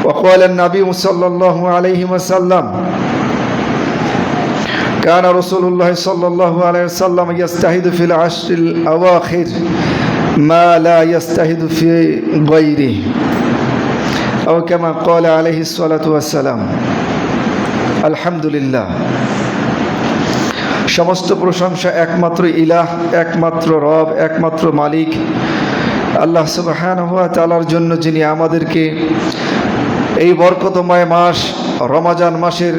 وقال النبي صلى الله عليه وسلم كان رسول الله صلى الله عليه وسلم يجتهد في العشر الأواخر ما لا يجتهد في غيره أو كما قال عليه الصلاة والسلام الحمد لله সমস্ত প্রশংসা একমাত্র ইলাহ, একমাত্র রব, একমাত্র মালিক আল্লাহ সুবহানাহু ওয়া তাআলার জন্য, যিনি আমাদেরকে এই বরকতময় মাস রমজান মাসের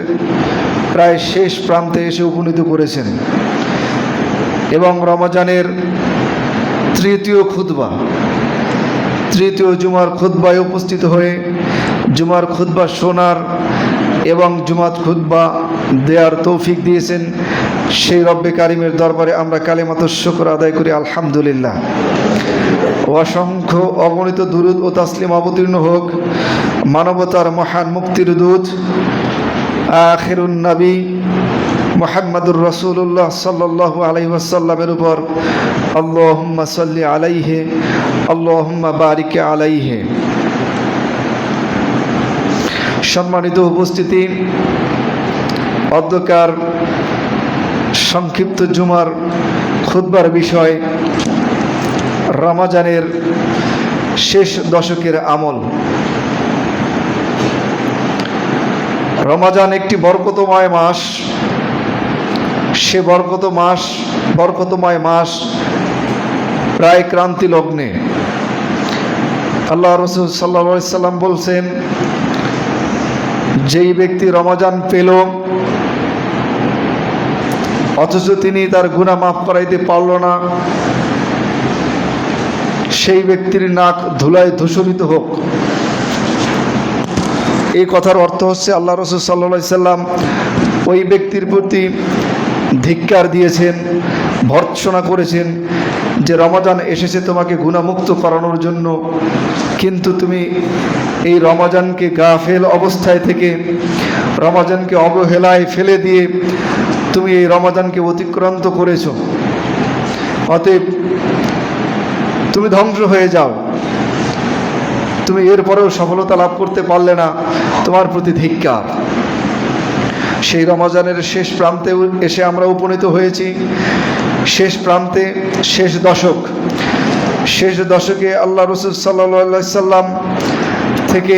প্রায় শেষ প্রান্তে এসে উপনীত করেছেন এবং রমজানের তৃতীয় জুমার খুতবায় উপস্থিত হয়ে জুমার খুতবা শোনার এবং জুমাত খুতবা দেওয়ার তৌফিক দিয়েছেন। সেই রব্বে কারিমের দরবারে আমরা কালিমাতুশ শুকর আদায় করি আলহামদুলিল্লাহ। অসংখ্য অগণিত দুরূদ ও তাসলিম অবতীর্ণ হোক মানবতার মহান মুক্তির দূত আখিরুন নবী মুহাম্মদুর রাসূলুল্লাহ সাল্লাল্লাহু আলাইহি ওয়াসাল্লামের উপর। আল্লাহুম্মা সাল্লি আলাইহি আল্লাহুম্মা বারিক আলাইহি। সম্মানিত উপস্থিতি, অধ্যকার সংক্ষিপ্ত জুমার খুতবার বিষয় রমজানের শেষ দশকের আমল। রমজান একটি বরকতময় মাস। সে বরকতময় মাস প্রায় ক্রান্তি লগ্নে। আল্লাহ রাসূল সাল্লাল্লাহু আলাইহি সাল্লাম বলছেন, যেই ব্যক্তি রমজান পেল অথচ তিনি তার গুনাহ মাফ করাইতে পারল না, সেই ব্যক্তির নাক ধুলায় ধূসরিত হোক। এই কথার অর্থ হচ্ছে আল্লাহ রাসূল সাল্লাল্লাহু আলাইহি সাল্লাম ওই ব্যক্তির প্রতি ধিক্কার দিয়েছেন, ভর্ৎসনা করেছেন যে রমজান এসেছে তোমাকে গুনাহমুক্ত করানোর জন্য, কিন্তু তুমি এই রমজানকে গাফেল অবস্থায় থেকে রমজানকে অবহেলায় ফেলে দিয়ে তুমি এই রমজানকে অতিক্রান্ত করেছো। অতএব তুমি ধ্বংস হয়ে যাও, তুমি এরপরেও সফলতা লাভ করতে পারলে না, তোমার প্রতি ধিক্কার। সেই রমজানের শেষ প্রান্তে এসে আমরা উপনীত হয়েছি। শেষ প্রান্তে, শেষ দশকে আল্লাহ রাসূল সাল্লাল্লাহু আলাইহি সাল্লাম থেকে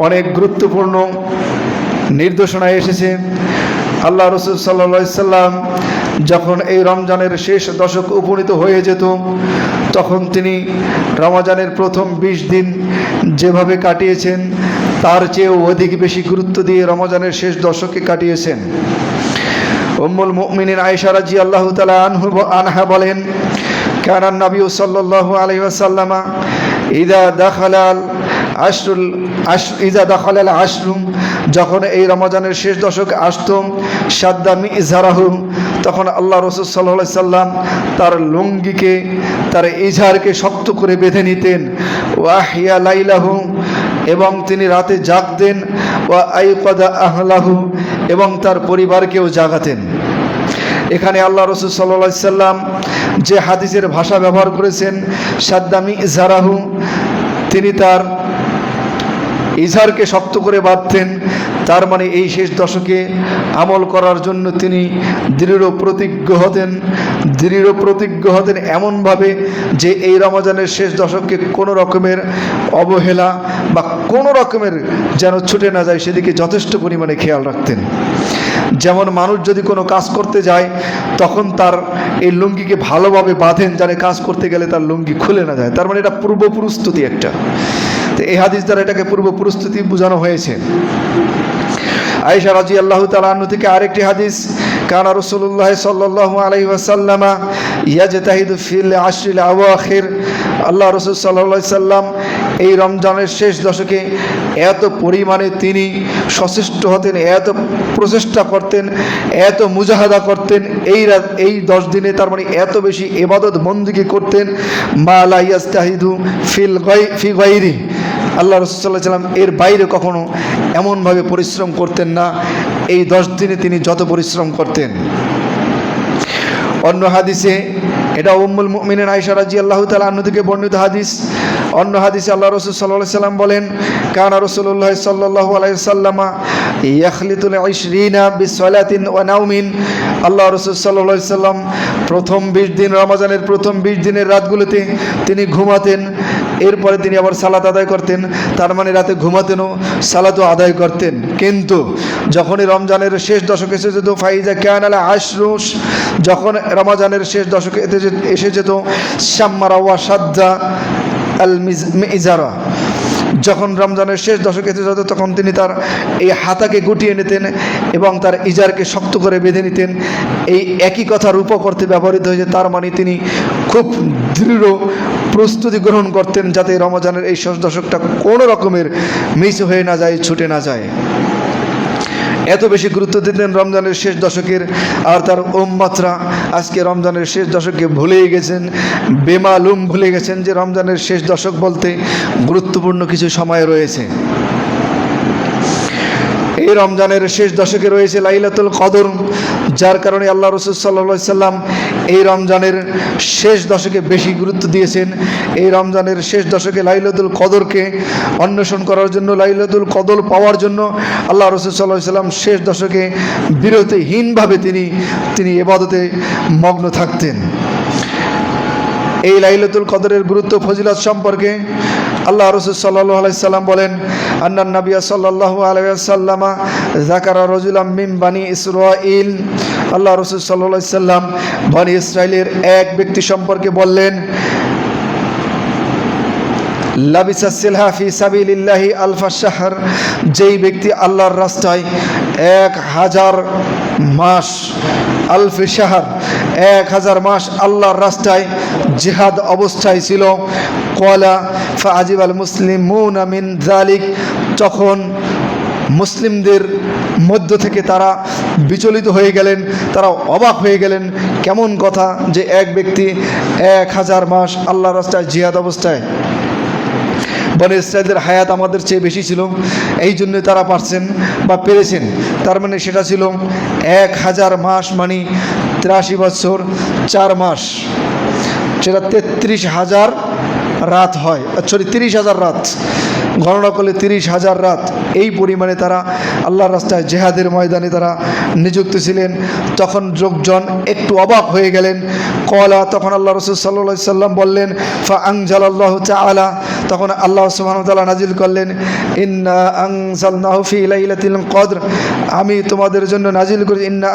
অনেক গুরুত্বপূর্ণ নির্দেশনা এসেছে। আল্লাহ রাসূল সাল্লাল্লাহু আলাইহি সাল্লাম যখন এই রমজানের শেষ দশক উপনীত হয়ে যেত, তখন তিনি রমজানের প্রথম 20 দিন যেভাবে কাটিয়েছেন তার চেয়েও অধিক বেশি গুরুত্ব দিয়ে রমজানের শেষ দশকে কাটিয়েছেন। উম্মুল মুমিনিন আয়েশা রাদিয়াল্লাহু তাআলা আনহা বলেন, কানা নবী সাল্লাল্লাহু আলাইহি ওয়াসাল্লাম ইযা দাখালাল আশরু, যখন এই রমজানের শেষ দশক আসত, শাদ্দা মিযরাহু, তখন আল্লাহ রাসূল সাল্লাল্লাহু আলাইহি সাল্লাম তার লুঙ্গিকে, তার ইজহারকে শক্ত করে বেঁধে নিতেন। ওয়া আহইয়া লাইলাহু, এবং তিনি রাতে জাগতেন। ওয়া আইকাদা আহলাহু, এবং তার পরিবারকেও জাগাতেন। এখানে আল্লাহ রাসূল সাল্লাল্লাহু আলাইহি সাল্লাম যে হাদিসের ভাষা ব্যবহার করেছেন শাদ্দা মিযরাহু, তিনি তার ইজহারকে শক্ত করে বাঁধতেন। তার মানে এই শেষ দশকে আমল করার জন্য তিনি দৃঢ় প্রতিজ্ঞ হতেন এমনভাবে যে এই রমজানের শেষ দশককে কোনো রকমের অবহেলা বা কোনো রকমের যেন ছুটে না যায় সেদিকে যথেষ্ট পরিমাণে খেয়াল রাখতেন। যেমন মানুষ যদি কোনো কাজ করতে যায় তখন তার এই লুঙ্গিকে ভালোভাবে বাঁধেন, যেন কাজ করতে গেলে তার লুঙ্গি খুলে না যায়। তার মানে এটা পূর্ব প্রস্তুতি একটা। তো এই হাদিস দ্বারা এটাকে পূর্ব প্রস্তুতি বোঝানো হয়েছে। আয়েশা রাদিয়াল্লাহু তাআলা আনহা থেকে আরেকটি হাদিস, কানা রাসূলুল্লাহ সাল্লাল্লাহু আলাইহি ওয়াসাল্লাম ইয়াজতাহিদু ফিল আশরিল আওয়াখির, আল্লাহ রাসূল সাল্লাল্লাহু আলাইহি সাল্লাম এই রমজানের শেষ দশকে এত পরিমাণে তিনি সচেষ্ট হতেন, এত প্রচেষ্টা করতেন, এত মুজাহাদা করতেন এই 10 দিনে, তার মানে এত বেশি ইবাদত বন্দেগী করতেন। মা লা ইয়াজতাহিদু ফি গায়রি, আল্লাহ রাসূল সাল্লাল্লাহু আলাইহি ওয়াসাল্লাম এর বাইরে কখনো এমনভাবে পরিশ্রম করতেন না এই 10 দিনে তিনি যত পরিশ্রম করতেন। অন্য হাদিসে, এটা উম্মুল মুমিনিন আয়েশা রাদিয়াল্লাহু তাআলা আনহা থেকে বর্ণিত হাদিস, অন্য হাদিসে আল্লাহ রাসূল সাল্লাল্লাহু আলাইহি সাল্লাম বলেন, কানা রাসূলুল্লাহ সাল্লাল্লাহু আলাইহি সাল্লামা ইয়াখলিতুল 20 বিসসালাতিন ওয়া নাওমিন। আল্লাহ রাসূল সাল্লাল্লাহু আলাইহি সাল্লাম প্রথম 20 দিন, রমজানের প্রথম 20 দিনের রাতগুলোতে তিনি ঘুমাতেন, এরপরে তিনি আবার সালাত আদায় করতেন। তার মানে রাতে ঘুমাতেনও, সালাতও আদায় করতেন। কিন্তু যখনই রমজানের শেষ দশকে এসে যেত, ফাইজা কানাল আশরুস, যখন রমজানের শেষ দশকে এসে যেত, শাম্মারা ওয়া সাদ্দা আল মিজারা, যখন রমজানের শেষ দশকে এসে যেত তখন তিনি তার এই হাতাকে গুটিয়ে নিতেন এবং তার ইজারকে শক্ত করে বেঁধে নিতেন। এই একই কথা রূপ করতে ব্যবহৃত হয়েছে, তার মানে তিনি খুব দৃঢ় প্রস্তুতি গ্রহণ করতেন যাতে রমজানের এই শেষ দশকটা কোনো রকমের মিস হয়ে না যায়, ছুটে না যায়। এত বেশি গুরুত্ব দিতেন রমজানের শেষ দশকের। আর তার উম্মতরা আজকে রমজানের শেষ দশকে ভুলেই গেছেন, বেমালুম ভুলে গেছেন যে রমজানের শেষ দশক বলতে গুরুত্বপূর্ণ কিছু সময় রয়েছে। এই রমজানের শেষ দশকে রয়েছে লাইলাতুল কদর, যার কারণে আল্লাহ রাসূল সাল্লাল্লাহু আলাইহি সাল্লাম এই রমজানের শেষ দশকে বেশি গুরুত্ব দিয়েছেন। এই রমজানের শেষ দশকে লাইলাতুল কদরকে অন্বেষণ করার জন্য, লাইলাতুল কদর পাওয়ার জন্য আল্লাহ রাসূল সাল্লাল্লাহু আলাইহি সাল্লাম শেষ দশকে বিরতিহীনভাবে তিনি ইবাদতে মগ্ন থাকতেন। এই লাইলাতুল কদরের গুরুত্ব ফজিলত সম্পর্কে আল্লাহ রাসূল সাল্লাল্লাহু আলাইহি সাল্লাম বলেন, আন্নান নবী সাল্লাল্লাহু আলাইহি ওয়াসাল্লাম যাকারা রাজুলাম মিন বানি ইসরাঈল। আল্লাহ রাসূল সাল্লাল্লাহু আলাইহি সাল্লাম বনি ইসরাইলের এক ব্যক্তি সম্পর্কে বললেন, লাবিসা সিলহা ফি সাবিলিল্লাহি আলফা শাহর, যেই ব্যক্তি আল্লাহর রাস্তায় 1000 মাস, আলফি শাহর 1000 মাস আল্লাহর রাস্তায় জিহাদ অবস্থায় ছিল। ক্বালা ফাআজিবাল মুসলিমুনা মিন যালিক, তখন মুসলিমদের মধ্য থেকে তারা বিচলিত হয়ে গেলেন, তারা অবাক হয়ে গেলেন, কেমন কথা যে এক ব্যক্তি 1000 মাস আল্লাহর রাস্তায় জিহাদ অবস্থায়। বনি ইসরাইলের হায়াত আমাদের চেয়ে বেশি ছিল, এই জন্য তারা পারছেন বা পেরেছেন। তার মানে সেটা ছিল 1000 মাস, মানে 83 বছর 4 মাস, সেটা 33,000 রাত হয়, সরি 30,000 রাত, গণনা করলে 30,000 রাত। এই পরিমাণে তারা আল্লাহর রাস্তায় জেহাদের ময়দানে তারা নিযুক্ত ছিলেন। তখন লোকজন একটু অবাক হয়ে গেলেন। কলা, তখন আল্লাহ রাসূল সাল্লাল্লাহু আলাইহি সাল্লাম বললেন, ফাআনজালাল্লাহু তাআলা, তখন আল্লাহ সুবহানাহু ওয়া তাআলা নাজিল করলেন, ইন্না আনজালনাহু ফি লাইলাতিল কদর, আমি তোমাদের জন্য নাজিল করেছি, ইন্না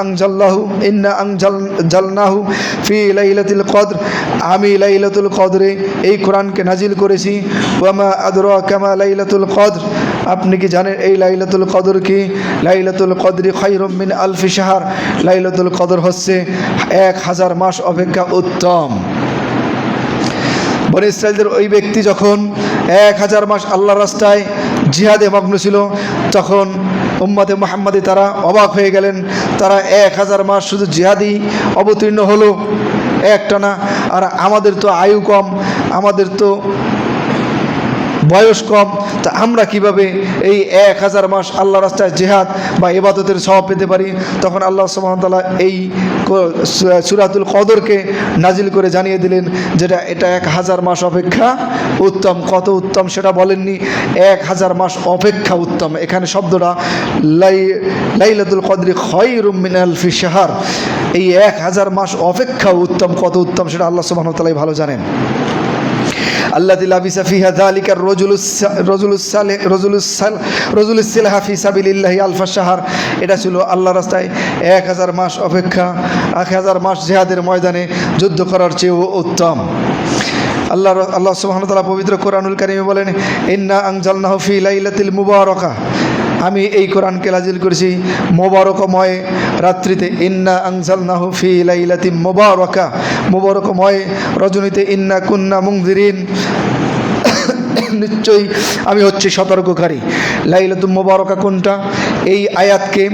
আনজালনাহু ফি লাইলাতিল কদর, আমি লাইলাতুল কদরে এই কোরআনকে নাজিল করেছি। ওয়ামা আদরাকা মা লাইলাতুল কদর, আপনি কি জানেন এই লাইলাতুল কদর কি? লাইলাতুল কদরি খায়রুম মিন আলফি শাহর, লাইলাতুল কদর হচ্ছে 1000 মাস অপেক্ষা উত্তম। বনি ইসরাইলদের ওই ব্যক্তি যখন 1000 মাস আল্লাহর রাস্তায় জিহাদে মগ্ন ছিল, তখন উম্মতে মুহাম্মাদি তারা অবাক হয়ে গেলেন। তারা 1000 মাস শুধু জিহাদি অবতীর্ণ হলো একটানা, আর আমাদের তো আয়ু কম, আমাদের তো বয়স কম, তা আমরা কিভাবে এই 1000 মাস আল্লাহ রাস্তায় জিহাদ বা ইবাদতের সওয়াব পেতে পারি? তখন আল্লাহ সুবহানাহু ওয়া তাআলা এই সূরাতুল কদরকে নাজিল করে জানিয়ে দিলেন যেটা এটা 1000 মাস অপেক্ষা উত্তম। কত উত্তম সেটা বলেননি, 1000 মাস অপেক্ষা উত্তম। এখানে শব্দটা লাইলাতুল কদরি খায়রুম মিন আলফি শাহর, এই 1000 মাস অপেক্ষা উত্তম। কত উত্তম সেটা আল্লাহ সুবহানাহু ওয়া তাআলাই ভালো জানেন। আল্লাযী লাবিসা ফিহা যালিকা রাজুলুস সিলহা ফি সাবিলিল্লাহি আলফা শাহর, এটা ছিল আল্লাহর রাস্তায় 1000 মাস অপেক্ষা, 1000 মাস জিহাদের ময়দানে যুদ্ধ করার চেয়েও উত্তম। আল্লাহ সুবহানাহু ওয়া তাআলা পবিত্র কোরআনুল কারীমে বলেন, ইন্না আনজালনাহু ফি লাইলাতিল মুবারাকা, আমি এই কোরআনকে নাজিল করেছি মোবারকময় রাত্রিতে। ইন্না আনজালনাহু ফি লাইলাতিন মুবারাকা, মুবারকময় রজনীতে। ইন্না কুন্না মুনজিরিন, নিশ্চয়ই আমি হচ্ছি সতর্ককারী। লাইলাতুল মুবারাকা কোনটা? এই আয়াতকে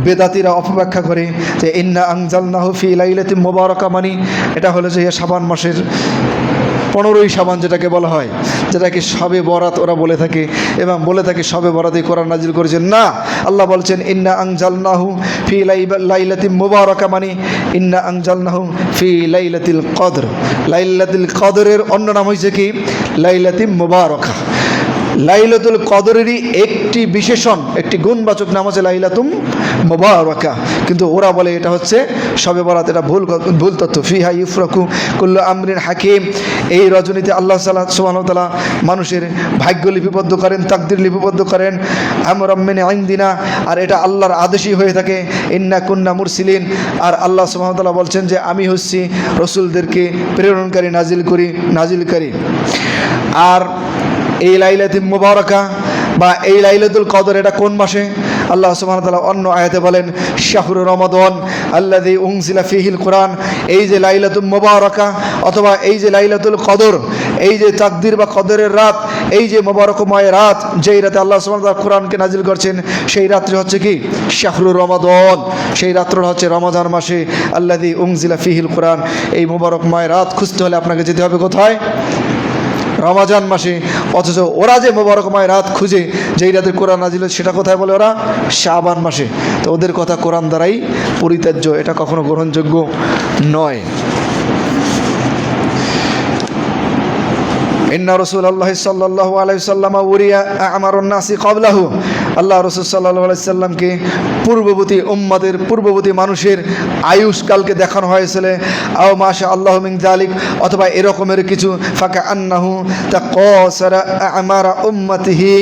বেদাতীরা অপব্যাখ্যা করে যে ইন্না আনজালনাহু ফি লাইলাতিন মুবারাকা, মানে এটা হলো যে শাবান মাসের 15ই শাবান যেটাকে বলা হয়, যেটাকে শবে বরাত ওরা বলে থাকে, এবং বলে থাকে শবে বরাতে কোরআন নাজিল করেছেন। না, আল্লাহ বলছেন ইন্না আনজালনাহু ফি লাইলাতিন মুবারাকা, মানে ইন্না আনজালনাহু ফি লাইলাতিল কদর। লাইলাতুল কদরের অন্য নাম হয়েছে কি? লাইলাতিন মুবারাকা। লাইলাতুল কদরেরই একটি বিশেষণ, একটি গুণবাচক নাম আছে লাইলাতুম মুবারাকা, কিন্তু ওরা বলে এটা হচ্ছে শবে বরাত। এটা ভুল তথ্য। ফিহা ইউফরাকু কুল্লু আমরিন হাকিম। এই রজনীতে আল্লাহ সুবহানাহু ওয়া তাআলা মানুষের ভাগ্য লিপিবদ্ধ করেন, তাকদির লিপিবদ্ধ করেন। আমরাম মিন ইনদিনা, আর এটা আল্লাহর আদেশই হয়ে থাকে। ইন্না কুন্না মুরসিলিন, আর আল্লাহ সুবহানাহু ওয়া তাআলা বলছেন যে আমি হচ্ছি রসুলদেরকে প্রেরণকারী, নাজিলকারী। আর এই লাইলাতুল মুবারাকা বা এই লাইলাতুল কদর এটা কোন মাসে? আল্লাহ সুবহানাহু ওয়া তাআলা অন্য আয়াতে বলেন শাহরু রমাদান আল্লাযী উনজিলা ফীহিল কুরআন। এই যে লাইলাতুল মুবারাকা অথবা এই যে লাইলাতুল কদর, এই যে তাকদির বা কদরের রাত, এই যে মুবারকময় রাত, যেই রাতে আল্লাহ সুবহানাহু ওয়া তাআলা কোরআনকে নাজিল করছেন, সেই রাত্রি হচ্ছে কি? শাহরু রমাদান। সেই রাত্রটা হচ্ছে রমাদান মাসে আল্লাযী উনজিলা ফীহিল কুরআন। এই মুবারকময় রাত খুঁজতে হলে আপনাকে যেতে হবে কোথায়? রমজান মাসে। অথচ ওরা যে মোবারকময় রাত খুঁজে যেই রাতে কোরআন নাজিল, সেটা কোথায় বলে ওরা? শাবান মাসে। তো ওদের কথা কোরআন দ্বারাই পরিত্যাজ্য, এটা কখনো গ্রহণযোগ্য নয়। ইন্না রাসূলুল্লাহ সাল্লাল্লাহু আলাইহি ওয়াসাল্লাম উরিয়া আমারুন নাসি ক্বাবলাহু। আল্লাহ রাসূল সাল্লাল্লাহু আলাইহি ওয়াসাল্লামকে পূর্ববর্তী মানুষের আয়ুষ্কালকে দেখানো হয়েছিল। আও মাশা আল্লাহু মিন যালিক, অথবা এরকমের কিছু। ফাকা আন্নাহু তাকাসারা আমারা উম্মতিহি।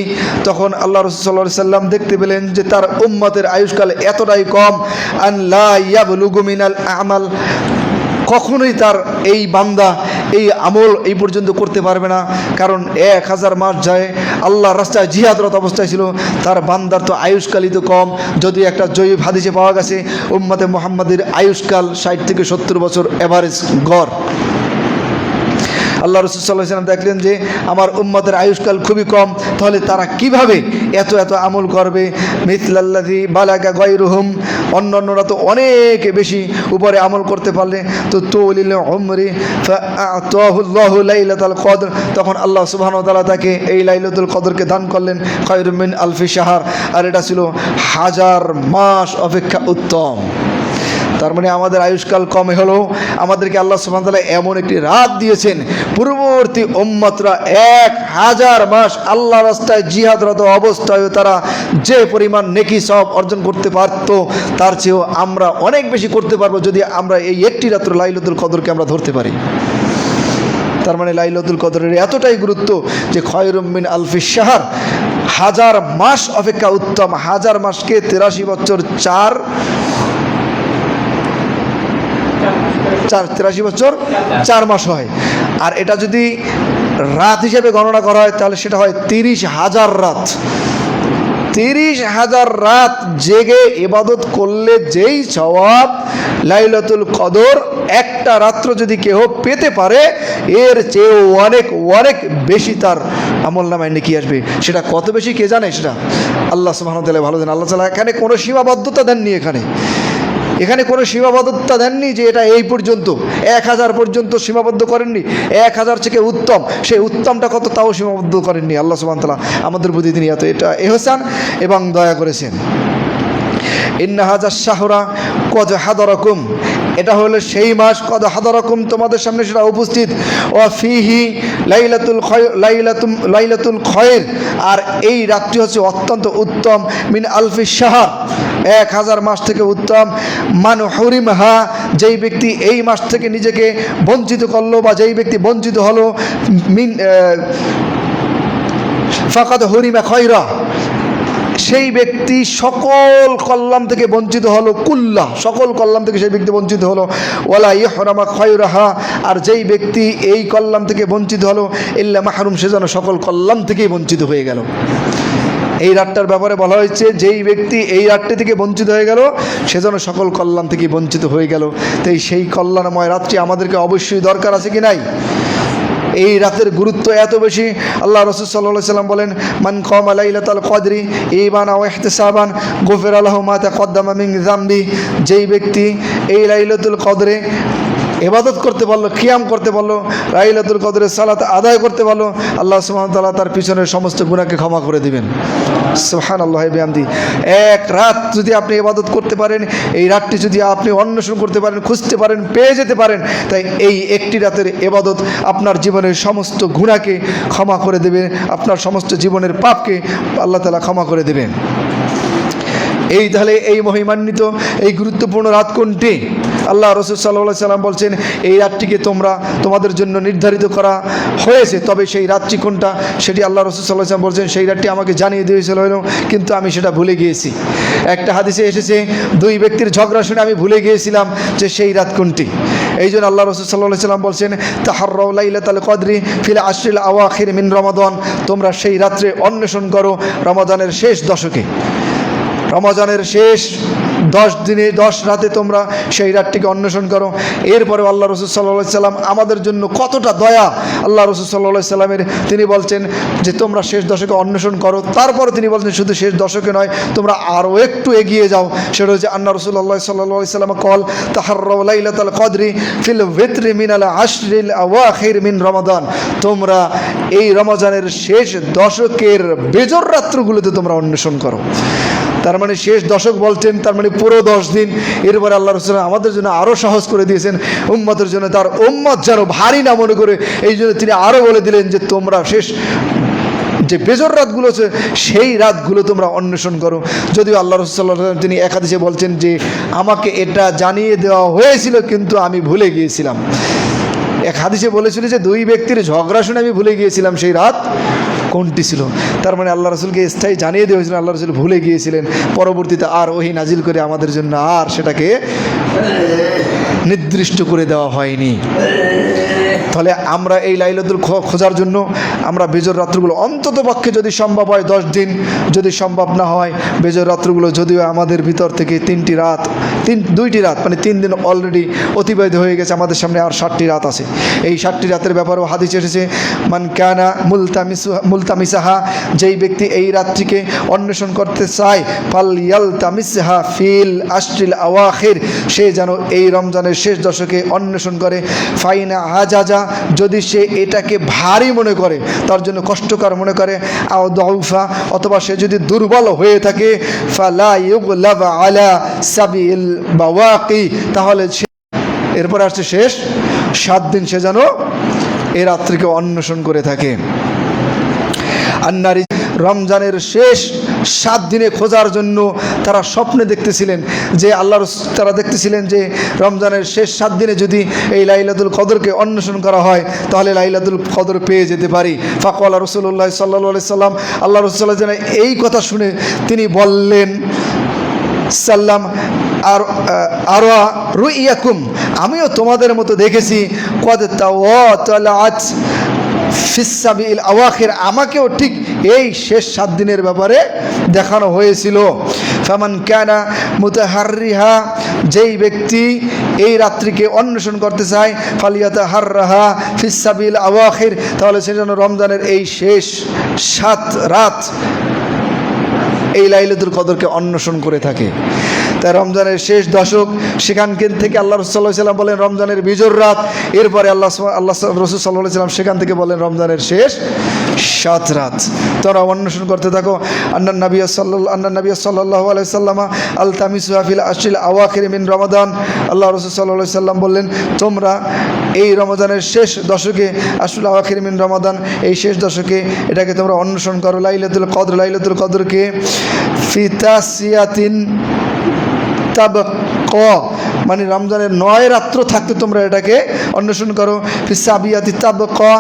তখন আল্লাহ রাসূল সাল্লাল্লাহু আলাইহি ওয়াসাল্লাম দেখতে পেলেন যে তার উম্মতের আয়ুষ্কাল এতটাই কম, আন লা ইয়াবলুগু মিনাল আমাল, কখনোই তার এই বান্দা এই আমল এই পর্যন্ত করতে পারবে না। কারণ 1000 মাস যায় আল্লাহর রাস্তায় জিহাদরত অবস্থায় ছিল, তার বান্দার তো আয়ুষ্কালই তো কম। যদি একটা জয়ীব হাদিসে পাওয়া গেছে উম্মতে মুহাম্মাদের আয়ুষ্কাল 60 থেকে 70 বছর এভারেজ গড়। আল্লাহ রাসূল সাল্লাল্লাহু আলাইহি ওয়াসাল্লাম দেখলেন যে আমার উম্মতের আয়ুষ্কাল খুবই কম, তাহলে তারা কিভাবে এত আমল করবে? মিথলাল্লাযী বালাগা গায়রুহুম, অন্যান্যরা তো অনেক বেশি উপরে আমল করতে পারলে। তো তুলিল উমরি ফাআতাহুল্লাহু লাইলাতুল কদর, তখন আল্লাহ সুবহানাহু ওয়া তাআলা তাকে এই লাইলাতুল কদরকে দান করলেন খায়রুম মিন আলফি শাহর, আর এটা ছিল 1000 মাস অপেক্ষা উত্তম। তার মানে আমাদের আয়ুষ্কাল কমে হলেও আমাদেরকে আল্লাহ সুবহানাহু ওয়া তাআলা এমন একটি রাত দিয়েছেন, পূর্ববর্তী উম্মতরা 1000 মাস আল্লাহর রাস্তায় জিহাদরত অবস্থায় তারা যে পরিমাণ নেকি সওয়াব অর্জন করতে পারত, তার চেয়েও আমরা অনেক বেশি করতে পারবো যদি আমরা এই একটি রাত্র লাইলাতুল কদরকে আমরা ধরতে পারি। তার মানে লাইলাতুল কদরের এতটাই গুরুত্ব যে খায়রুম মিন আলফি শাহর, 1000 মাস অপেক্ষা উত্তম। 1000 মাসকে 83 বছর 83 বছর 4 মাস হয়। আর এটা যদি রাত হিসেবে গণনা করা হয় তাহলে সেটা হয় 30,000 রাত। 30,000 রাত জেগে ইবাদত করলে যেই সওয়াব লাইলাতুল কদর একটা রাত্র যদি কেউ পেতে পারে, এর চেয়ে অনেক অনেক বেশি তার আমলনামায় নেকি আসবে। সেটা কত বেশি কে জানে? সেটা আল্লাহ সুবহানাহু ওয়া তাআলা ভালো জানেন। আল্লাহ তাআলা এখানে কোনো সীমাবদ্ধতা দেননি, এখানে কোনো সীমাবদ্ধতা দেননি যে এটা এই পর্যন্ত 1000 পর্যন্ত সীমাবদ্ধ করেননি। 1000 থেকে উত্তম, সেই উত্তমটা কত তাও সীমাবদ্ধ করেননি। আল্লাহ সুবহানাহু ওয়া তাআলা আমাদের প্রতি তিনি এত এটা ইহসান এবং দয়া করেছেন। ইন্না হাযাস শাহরা কদ হাদারাকুম, এটা হলো সেই মাস কদ হাদারাকুম তোমাদের সামনে সেটা উপস্থিত। ওয়া ফিহি লাইলাতুল খয়র, আর এই রাতটি হচ্ছে অত্যন্ত উত্তম। মিন আলফি শাহর, 1000 মাস থেকে উত্তম। মান হুরিমহা, যেই ব্যক্তি এই মাস থেকে নিজেকে বঞ্চিত করলো বা যেই ব্যক্তি বঞ্চিত হলো, মিন ফাকাদ হুরিমা খয়রা, সেই ব্যক্তি সকল কল্যাণ থেকে বঞ্চিত হলো। কুল্লা, সকল কল্যাণ থেকে সেই ব্যক্তি বঞ্চিত হলো। ওয়ালা ইহরামা খয়রাহা, আর যেই ব্যক্তি এই কল্যাণ থেকে বঞ্চিত হলো ইল্লা মাহরুম, সে যেন সকল কল্যাণ থেকেই বঞ্চিত হয়ে গেল। এই রাতটার ব্যাপারে বলা হয়েছে যেই ব্যক্তি এই রাতটি থেকে বঞ্চিত হয়ে গেল সে যেন সকল কল্যাণ থেকে বঞ্চিত হয়ে গেল। তাই সেই কল্যাণময় রাতটি আমাদেরকে অবশ্যই দরকার আছে কি নাই? এই রাতের গুরুত্ব এত বেশি। আল্লাহ রাসূল সাল্লাল্লাহু আলাইহি ওয়াসাল্লাম বলেন, মান কামা লাইলাতুল কদরি ঈমানান ওয়া ইহতিসাবান গুফিরা লাহু মা তাকদ্দামা মিন যামবি, যেই ব্যক্তি এই লাইলাতুল কদরে ইবাদত করতে পারলো, কিয়াম করতে পারলো, লাইলাতুল কদরের সালাত আদায় করতে পারলো, আল্লাহ সুবহানাহু ওয়া তাআলা তার পিছনের সমস্ত গুনাহকে ক্ষমা করে দিবেন। সুবহানাল্লাহি ওয়া বিহামদি। এক রাত যদি আপনি ইবাদত করতে পারেন, এই রাতটি যদি আপনি অন্বেষণ করতে পারেন, খুঁজতে পারেন, পেয়ে যেতে পারেন, তাই এই একটি রাতের ইবাদত আপনার জীবনের সমস্ত গুনাহকে ক্ষমা করে দেবে, আপনার সমস্ত জীবনের পাপকে আল্লাহ তাআলা ক্ষমা করে দেবেন। এই তাহলে এই মহিমান্বিত এই গুরুত্বপূর্ণ রাত কোনটি? আল্লাহ রাসূল সাল্লাল্লাহু আলাইহি সাল্লাম বলছেন, এই রাতটিকে তোমাদের জন্য নির্ধারিত করা হয়েছে, তবে সেই রাতটি কোনটা সেটি আল্লাহ রাসূল সাল্লাল্লাহু আলাইহি সাল্লাম বলছেন, সেই রাতটি আমাকে জানিয়ে দিয়েছিল কিন্তু আমি সেটা ভুলে গিয়েছি। একটা হাদিসে এসেছে, দুই ব্যক্তির ঝগড়া শুনে আমি ভুলে গিয়েছিলাম যে সেই রাত কোনটি। এই জন্য আল্লাহ রাসূল সাল্লাল্লাহু আলাইহি সাল্লাম বলছেন, তাহাররাউ লাইলাতুল কদরি ফিল আশরিল আওয়াখির মিন রমাদান, তোমরা সেই রাত্রে অন্বেষণ করো রমাদানের শেষ দশকে। রমজানের শেষ 10 দিনে 10 রাতে তোমরা সেই রাতটিকে অন্বেষণ করো। এরপরে আল্লাহ রাসূল সাল্লাল্লাহু আলাইহি সাল্লাম আমাদের জন্য কতটা দয়া, আল্লাহ রাসূল সাল্লাল্লাহু আলাইহি সাল্লামের, তিনি বলছেন যে তোমরা শেষ দশকে অন্বেষণ করো। তারপরে তিনি বলছেন শুধু শেষ দশকে নয়, তোমরা আরও একটু এগিয়ে যাও। সেটা হচ্ছে আন্না রাসূলুল্লাহ সাল্লাল্লাহু আলাইহি সাল্লাম কল তাহাররাউ লাইলাতুল কদরি ফিল ভিতরি মিনাল আশরিল আওয়াখির মিন রমাদান, তোমরা এই রমজানের শেষ দশকের বেজর রাত্রগুলোতে তোমরা অন্বেষণ করো। তার মানে শেষ দশক বলছেন, তার মানে পুরো 10 দিন। এরপরে আল্লাহ রাসূল আমাদের জন্য আরও সহজ করে দিয়েছেন, উম্মতের জন্য, তার উম্মত যেন ভারী না মনে করে। এই জন্য তিনি আরও বলে দিলেন যে তোমরা শেষ যে বেজর রাতগুলো আছে সেই রাতগুলো তোমরা অন্বেষণ করো। যদিও আল্লাহ রাসূল সাল্লাল্লাহু আলাইহি ওয়াসাল্লাম তিনি এক হাদিসে বলছেন যে আমাকে এটা জানিয়ে দেওয়া হয়েছিল কিন্তু আমি ভুলে গিয়েছিলাম। এক হাদিসে বলেছিল যে দুই ব্যক্তির ঝগড়া শুনে আমি ভুলে গিয়েছিলাম সেই রাত কোনটি ছিল। তার মানে আল্লাহ রাসূলকে স্থায়ী জানিয়ে দেওয়া হয়েছিল, আল্লাহ রাসূল ভুলে গিয়েছিলেন। পরবর্তীতে আর ওহী নাজিল করে আমাদের জন্য আর সেটাকে নির্দিষ্ট করে দেওয়া হয়নি। তাহলে আমরা এই লাইলাতুল খোঁজার জন্য আমরা বেজর রাত্রগুলো অন্তত পক্ষে যদি সম্ভব হয় 10 দিন, যদি সম্ভব না হয় বেজর রাত্রগুলো, যদিও আমাদের ভিতর থেকে 2টি রাত মানে 3 দিন অলরেডি অতিবাহিত হয়ে গেছে, আমাদের সামনে আর 7টি রাত আছে। এই 7টি রাতের ব্যাপারেও হাদিস এসেছে, মান কানা মুলতামিসাহা, যেই ব্যক্তি এই রাত্রিকে অন্বেষণ করতে চায়, ফালইয়ালতামিসহা ফিল আশরিল আওয়াখির, সে যেন এই রমজানের শেষ দশকে অন্বেষণ করে। ফাইনা আজাজা, যদি সে এটাকে ভারী মনে করে, তার জন্য কষ্টকর মনে করে, আও দাউফা, অথবা সে যদি দুর্বল হয়ে থাকে, ফালা ইউগলাব আলা সাবিল বাওয়াকি, তাহলে এরপর আসছে শেষ 7 দিন সে যেন এই রাত্রিকে অন্বেষণ করে থাকে। আন্নারি, রমজানের শেষ 7 দিনে খোঁজার জন্য তারা স্বপ্নে দেখতেছিলেন যে তারা দেখতেছিলেন যে রমজানের শেষ 7 দিনে যদি এই লাইলাতুল কদরকে অন্বেষণ করা হয় তাহলে লাইলাতুল কদর পেয়ে যেতে পারি। ফাকালা রাসূলুল্লাহ সাল্লাল্লাহু আলাইহি সাল্লাম, আল্লাহ রাসূল সাল্লাল্লাহু আলাইহি সাল্লাম এই কথা শুনে তিনি বললেন সাল্লাম, আর রুইয়াকুম, আমিও তোমাদের মতো দেখেছি, কদ তাওয়াতালাত ফিসাবিল আওয়াখির, আমাকেও ঠিক এই শেষ 7 দিনের ব্যাপারে দেখানো হয়েছিল। ফামান কানা মুতাহাররিহা, যেই ব্যক্তি এই রাত্রিকে অন্বেষণ করতে চায়, ফালিয়াতাহাররাহা ফিসাবিল আওয়াখির, তাহলে সে যেন রমজানের এই শেষ 7 রাত এই লাইলাতুল কদরকে অন্বেষণ করে থাকে। তাই রমজানের শেষ দশক, সেখান থেকে আল্লাহ রাসূল সাল্লাল্লাহু আলাইহি সাল্লাম বলেন রমজানের বিজোড় রাত। এরপরে আল্লাহ রাসূল সাল্লাল্লাহু আলাইহি সাল্লাম সেখান থেকে বলেন রমজানের শেষ 7 রাত তোমরা অন্বেষণ করতে থাকো। আন্নান নবী সাল্লাল্লাহু আলাইহি সাল্লাম আলতামিসুহা ফিল আশরিল আওয়াখির মিন রমাদান, আল্লাহ রাসূল সাল্লাল্লাহু আলাইহি সাল্লাম বললেন তোমরা এই রমজানের শেষ দশকে, আশরুল আওয়াখির মিন রমাদান, এই শেষ দশকে এটাকে তোমরা অন্বেষণ করো। লাইলাতুল কদরকে ফিতাসিয়াতিন তাবকা, মানে রমজানের 9 রাত্র থাকতে তোমরা এটাকে অন্বেষণ করো। ফিসাবিয়াতি তাবকা,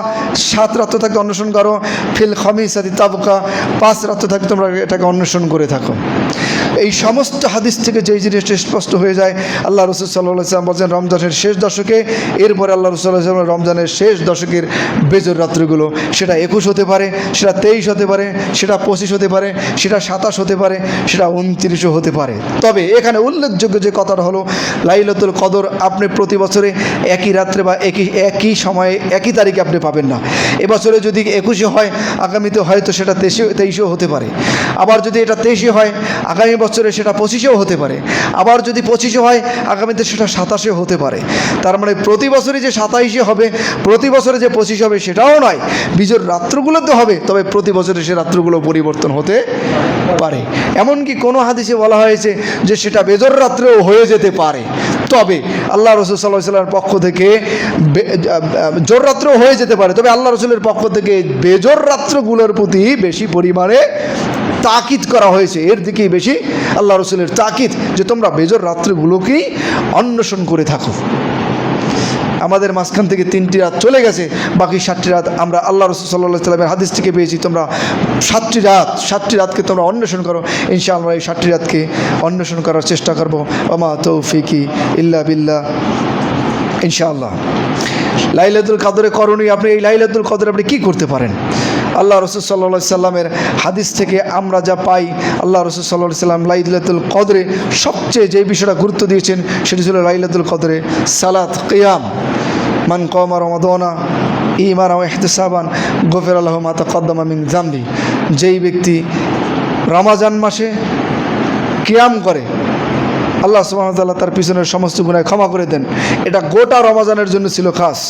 7 রাত্র থাকতে অন্বেষণ করো। ফিল খামিসাতি তাবকা, 5 রাত্র থাকতে তোমরা এটাকে অন্বেষণ করে থাকো। এই সমস্ত হাদিস থেকে যেই জিনিসটা স্পষ্ট হয়ে যায়, আল্লাহ রাসূল সাল্লাল্লাহু আলাইহি ওয়াসাল্লাম বলছেন রমজানের শেষ দশকে, এরপরে আল্লাহ রাসূল সাল্লাল্লাহু আলাইহি ওয়াসাল্লাম রমজানের শেষ দশকের বেজর রাত্রিগুলো, সেটা 21 হতে পারে, সেটা 23 হতে পারে, সেটা 25 হতে পারে, সেটা 27 হতে পারে, সেটা 29 হতে পারে। তবে এখানে উল্লেখযোগ্য যে কথাটা হলো, লাইলাতুল কদর আপনি প্রতি বছরে একই রাত্রে বা একই সময়ে একই তারিখে আপনি পাবেন না। এবছরে যদি 21 হয়, আগামীতে হয়তো সেটা 23 হতে পারে। আবার যদি এটা 23 হয়, আগামী বছরে সেটা 25-এও হতে পারে, আবার যদি 25-এ হয় আগামীতে সেটা 27-এ হতে পারে। তার মানে প্রতি বছরই যে 27-এ হবে, প্রতি বছরে যে 25 হবে সেটাও নয়। বিজোড় রাত্রগুলোতে হবে, তবে প্রতি বছরে সে রাত্রগুলো পরিবর্তন হতে পারে। এমনকি কোনো হাদিসে বলা হয়েছে যে সেটা বেজোড় রাত্রেও হয়ে যেতে পারে, তবে আল্লাহ রসুল সাল্লাল্লাহু আলাইহি ওয়াসাল্লামের পক্ষ থেকে জোর রাত্রেও হয়ে যেতে পারে, তবে আল্লাহ রসুলের পক্ষ থেকে বেজোড় রাত্রগুলোর প্রতি বেশি পরিমাণে তাকিদ করা হয়েছে। এর দিকেই বেশি আল্লাহ রসুলের তাকিদ যে তোমরা বেজোড় রাত্রগুলোকেই অন্বেষণ করে থাকো। আমাদের মাঝখান থেকে 3টি রাত চলে গেছে, বাকি 7টি রাত আমরা আল্লাহ রসুল সাল্লাল্লাহু আলাইহি ওয়াসাল্লামের হাদিস থেকে পেয়েছি। তোমরা 7টি রাতকে তোমরা অন্বেষণ করো। ইনশাআল্লাহ আমরা এই 7টি রাতকে অন্বেষণ করার চেষ্টা করবো। ওমা তৌফিকি ইল্লা বিল্লাহ। ইনশাআল্লাহ লাইলাতুল কদরে করণীয়, আপনি এই লাইলাতুল কদরে আপনি কী করতে পারেন? আল্লাহ রসুল সাল্লাল্লাহু আলাইহি সাল্লামের হাদিস থেকে আমরা যা পাই, আল্লাহ রসুল সাল্লাল্লাহু আলাইহি সাল্লাম লাইলাতুল কদরে সবচেয়ে যে বিষয়টা গুরুত্ব দিয়েছেন সেটি ছিল লাইলাতুল কদরে সালাত কিয়াম। মান কামা রমাদানা ঈমানান ওয়া ইহতিসাবান গফিরা লাহু মা তাকাদ্দামা মিন যামবি। যেই ব্যক্তি রমজান মাসে কিয়াম করে, আল্লাহ সুবহানাহু ওয়া তাআলা তার পিছনের সমস্ত গুনাহ ক্ষমা করে দেন। এটা গোটা রমজানের জন্য ছিল খাস,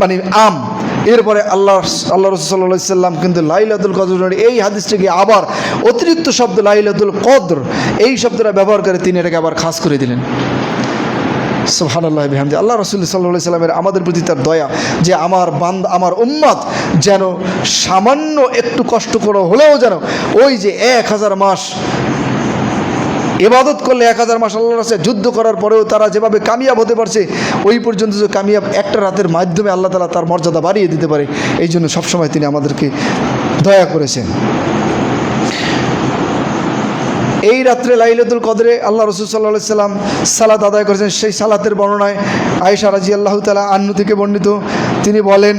মানে আম। এরপরে আল্লাহ রসুল সাল্লাল্লাহু আলাইহি সাল্লাম কিন্তু লাইলাতুল কদর এই হাদিসটাকে আবার অতিরিক্ত শব্দ লাইলাতুল কদর এই শব্দটা ব্যবহার করে তিনি এটাকে আবার খাস করে দিলেন। সুবহানাল্লাহ বিহামদি। আল্লাহ রসুল সাল্লাল্লাহু আলাইহি সাল্লামের আমাদের প্রতি তার দয়া যে আমার বান্দা, আমার উম্মত যেন সামান্য একটু কষ্ট করে হলেও যেন ওই যে 1000 মাস ইবাদত করলে, 1000 মাস আল্লাহর রাস্তায় যুদ্ধ করার পরেও তারা যেভাবে কামিয়াব হতে পারছে, ওই পর্যন্ত যে কামিয়াব একটা রাতের মাধ্যমে আল্লাহ তাআলা তার মর্যাদা বাড়িয়ে দিতে পারে, এই জন্য সবসময় তিনি আমাদেরকে দয়া করেছেন। এই রাত্রে লাইলাতুল কদরে আল্লাহ রসুল সাল্লাল্লাহু আলাইহি সাল্লাম সালাত আদায় করেছেন। সেই সালাতের বর্ণনায় আয়েশা রাদিয়াল্লাহু তাআলা আনহা থেকে বর্ণিত, তিনি বলেন